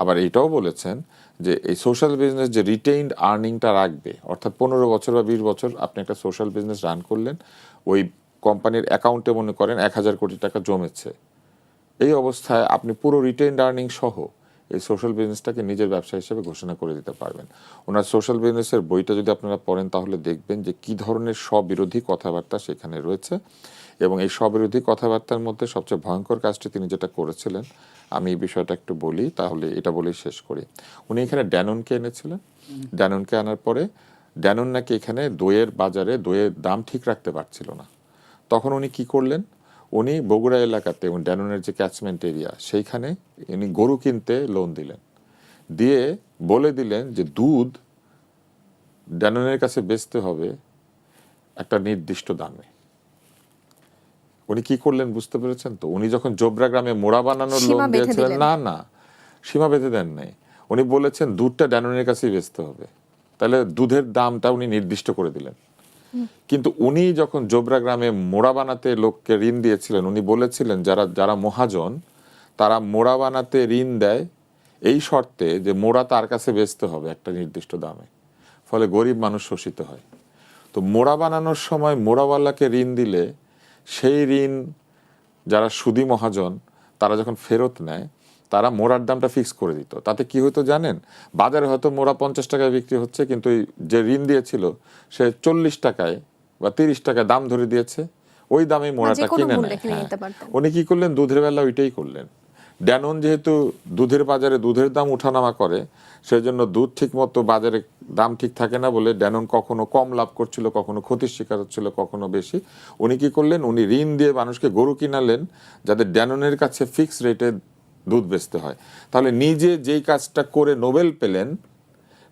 আবার এটাও বলেছেন যে এই সোশ্যাল বিজনেস যে রিটেইনড আর্নিংটা রাখবে, অর্থাৎ 15 বছর বা 20 বছর আপনি একটা সোশ্যাল বিজনেস রান করলেন, ওই কোম্পানির অ্যাকাউন্টে মনে করেন 1000 কোটি টাকা জমেছে, এই অবস্থায় আপনি পুরো রিটেইনড আর্নিং সহ এই সোশ্যাল বিজনেসটাকে নিজের ব্যবসা হিসেবে ঘোষণা করে দিতে পারবেন। ওনার সোশ্যাল বিজনেসের বইটা যদি আপনারা পড়েন তাহলে দেখবেন যে কী ধরনের স্ববিরোধী কথাবার্তা সেখানে রয়েছে। এবং এই স্ববিরোধী কথাবার্তার মধ্যে সবচেয়ে ভয়ঙ্কর কাজটি তিনি যেটা করেছিলেন, আমি এই বিষয়টা একটু বলি, তাহলে এটা বলেই শেষ করি। উনি এখানে ড্যাননকে এনেছিলেন, ড্যাননকে আনার পরে ড্যানন নাকি এখানে দইয়ের বাজারে দইয়ের দাম ঠিক রাখতে পারছিল না। তখন উনি কি করলেন, উনি বগুড়া এলাকাতে এবং ড্যাননের যে ক্যাচমেন্ট এরিয়া সেইখানে উনি গরু কিনতে লোন দিলেন, দিয়ে বলে দিলেন যে দুধ ড্যাননের কাছে বেচতে হবে একটা নির্দিষ্ট দামে। উনি কি করলেন বুঝতে পেরেছেন তো? উনি যখন জোবরা গ্রামে মোড়া বানানোর লোন দিয়েছিলেন, না সীমা বেঁধে দেন নাই, উনি বলেছেন দুধটা ড্যাননের কাছেই বেচতে হবে, তাহলে দুধের দামটা উনি নির্দিষ্ট করে দিলেন। কিন্তু উনি যখন জোবরা গ্রামে মোড়া বানাতে লোককে ঋণ দিয়েছিলেন উনি বলেছিলেন যারা মহাজন তারা মোড়া বানাতে ঋণ দেয় এই শর্তে যে মোড়া তার কাছে বেচতে হবে একটা নির্দিষ্ট দামে, ফলে গরিব মানুষ শোষিত হয়। তো মোড়া বানানোর সময় মোড়াওয়ালাকে ঋণ দিলে সেই ঋণ যারা সুদী মহাজন তারা যখন ফেরত নেয় তারা মোড়ার দামটা ফিক্স করে দিত। তাতে কি হতো জানেন, বাজারে হয়তো মোড়া 50 টাকায় বিক্রি হচ্ছে, কিন্তু যে ঋণ দিয়েছিল সে 40 টাকায় বা 30 টাকায় দাম ধরে দিয়েছে, ওই দামে মোড়াটা কিনে নেয়। উনি কি করলেন, দুধের বেলা ওইটাই করলেন। ড্যানন যেহেতু দুধের বাজারে দুধের দাম উঠানামা করে, সেই জন্য দুধ ঠিক মতো বাজারে দাম ঠিক থাকে না বলে ড্যানন কখনো কম লাভ করছিল, কখনো ক্ষতির শিকার হচ্ছিল, কখনো বেশি। উনি কি করলেন, উনি ঋণ দিয়ে মানুষকে গরু কিনালেন যাদের ড্যাননের কাছে ফিক্স রেটে দুধ বেচতে হয়। তাহলে নিজে যেই কাজটা করে নোবেল পেলেন,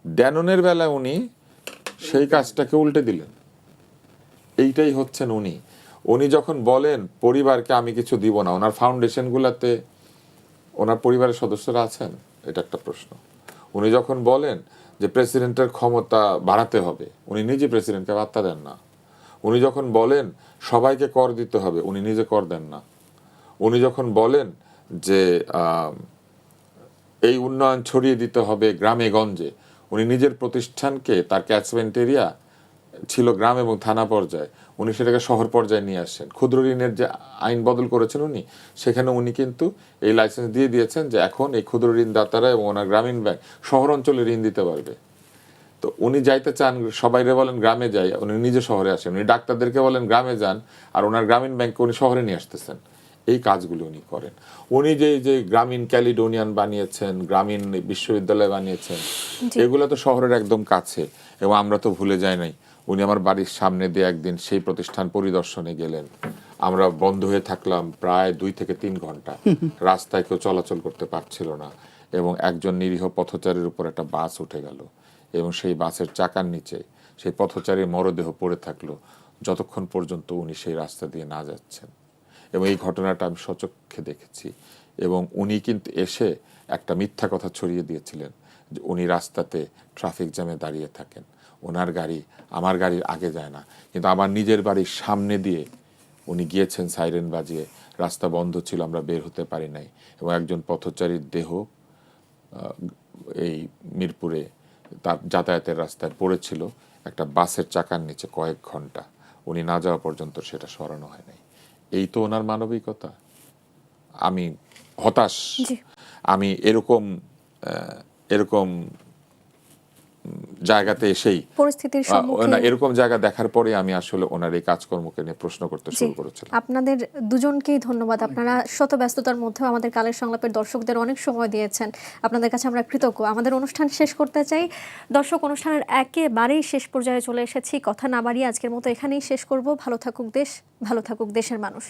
ড্যাননের বেলায় উনি সেই কাজটাকে উল্টে দিলেন। এইটাই হচ্ছেন উনি। উনি যখন বলেন পরিবারকে আমি কিছু দিব না, ওনার ফাউন্ডেশনগুলোতে ওনার পরিবারের সদস্যরা আছেন, এটা একটা প্রশ্ন। উনি যখন বলেন যে প্রেসিডেন্টের ক্ষমতা বাড়াতে হবে, উনি নিজে প্রেসিডেন্টকে বার্তা দেন না। উনি যখন বলেন সবাইকে কর দিতে হবে, উনি নিজে কর দেন না। উনি যখন বলেন যে এই উন্নয়ন ছড়িয়ে দিতে হবে গ্রামে গঞ্জে, উনি নিজের প্রতিষ্ঠানকে তার ক্যাচমেন্ট এরিয়া ছিল গ্রাম এবং থানা পর্যায়ে, উনি সেটাকে শহর পর্যায়ে নিয়ে আসছেন। ক্ষুদ্র ঋণের যে আইন বদল করেছেন উনি, সেখানে উনি কিন্তু এই লাইসেন্স দিয়ে দিয়েছেন যে এখন এই ক্ষুদ্র ঋণদাতারা এবং ওনার গ্রামীণ ব্যাংক শহর অঞ্চলে ঋণ দিতে পারবে। তো উনি যাইতে চান, সবাইরে বলেন গ্রামে যাই, উনি নিজে শহরে আসেন। উনি ডাক্তারদেরকে বলেন গ্রামে যান, আর ওনার গ্রামীণ ব্যাংককে উনি শহরে নিয়ে আসতেছেন। এই কাজগুলো উনি করেন। উনি যে গ্রামীণ ক্যালিডোনিয়ান বানিয়েছেন, গ্রামীণ বিশ্ববিদ্যালয় বানিয়েছেন, এগুলো তো শহরের একদম কাছে। এবং আমরা তো ভুলে যাই নাই, উনি আমার বাড়ির সামনে দিয়ে একদিন সেই প্রতিষ্ঠান পরিদর্শনে গেলেন। আমরা বন্ধ হয়ে থাকলাম প্রায় 2 থেকে 3 ঘন্টা, রাস্তায় কেউ চলাচল করতে পারছিল না, এবং একজন নিরীহ পথচারীর উপর একটা বাস উঠে গেল এবং সেই বাসের চাকার নিচে সেই পথচারীর মরদেহ পড়ে থাকলো যতক্ষণ পর্যন্ত উনি সেই রাস্তা দিয়ে না যাচ্ছেন। এবং এই ঘটনাটা আমি সচক্ষে দেখেছি। এবং উনি কিন্তু এসে একটা মিথ্যা কথা ছড়িয়ে দিয়েছিলেন যে উনি রাস্তাতে ট্রাফিক জ্যামে দাঁড়িয়ে থাকেন, ওনার গাড়ি আমার গাড়ির আগে যায় না। কিন্তু আমার নিজের বাড়ির সামনে দিয়ে উনি গিয়েছেন সাইরেন বাজিয়ে, রাস্তা বন্ধ ছিল, আমরা বের হতে পারি নাই। এবং একজন পথচারীর দেহ এই মিরপুরে তার যাতায়াতের রাস্তায় পড়েছিল একটা বাসের চাকার নিচে কয়েক ঘন্টা, উনি না যাওয়া পর্যন্ত সেটা সরানো হয় নাই। এই তো ওনার মানবিকতা। আমি হতাশ, আমি এরকম জায়গাতে এসেই পরিস্থিতির সম্মুখীন না, এরকম জায়গা দেখার পরে আমি আসলে ওনার এই কাজকর্মকে নিয়ে প্রশ্ন করতে শুরু করেছিলাম। আপনাদের দুজনকেই ধন্যবাদ। আপনারা শত ব্যস্ততার মধ্যেও আমাদের কালের সংলাপের দর্শকদের অনেক সময় দিয়েছেন। আপনাদের কাছে আমরা কৃতজ্ঞ। আমাদের অনুষ্ঠান শেষ করতে চাই। দর্শক, অনুষ্ঠানের একেবারেই শেষ পর্যায়ে চলে এসেছি। কথা না বাড়িয়ে আজকের মতো এখানেই শেষ করব। ভালো থাকুক দেশ, ভালো থাকুক দেশের মানুষ।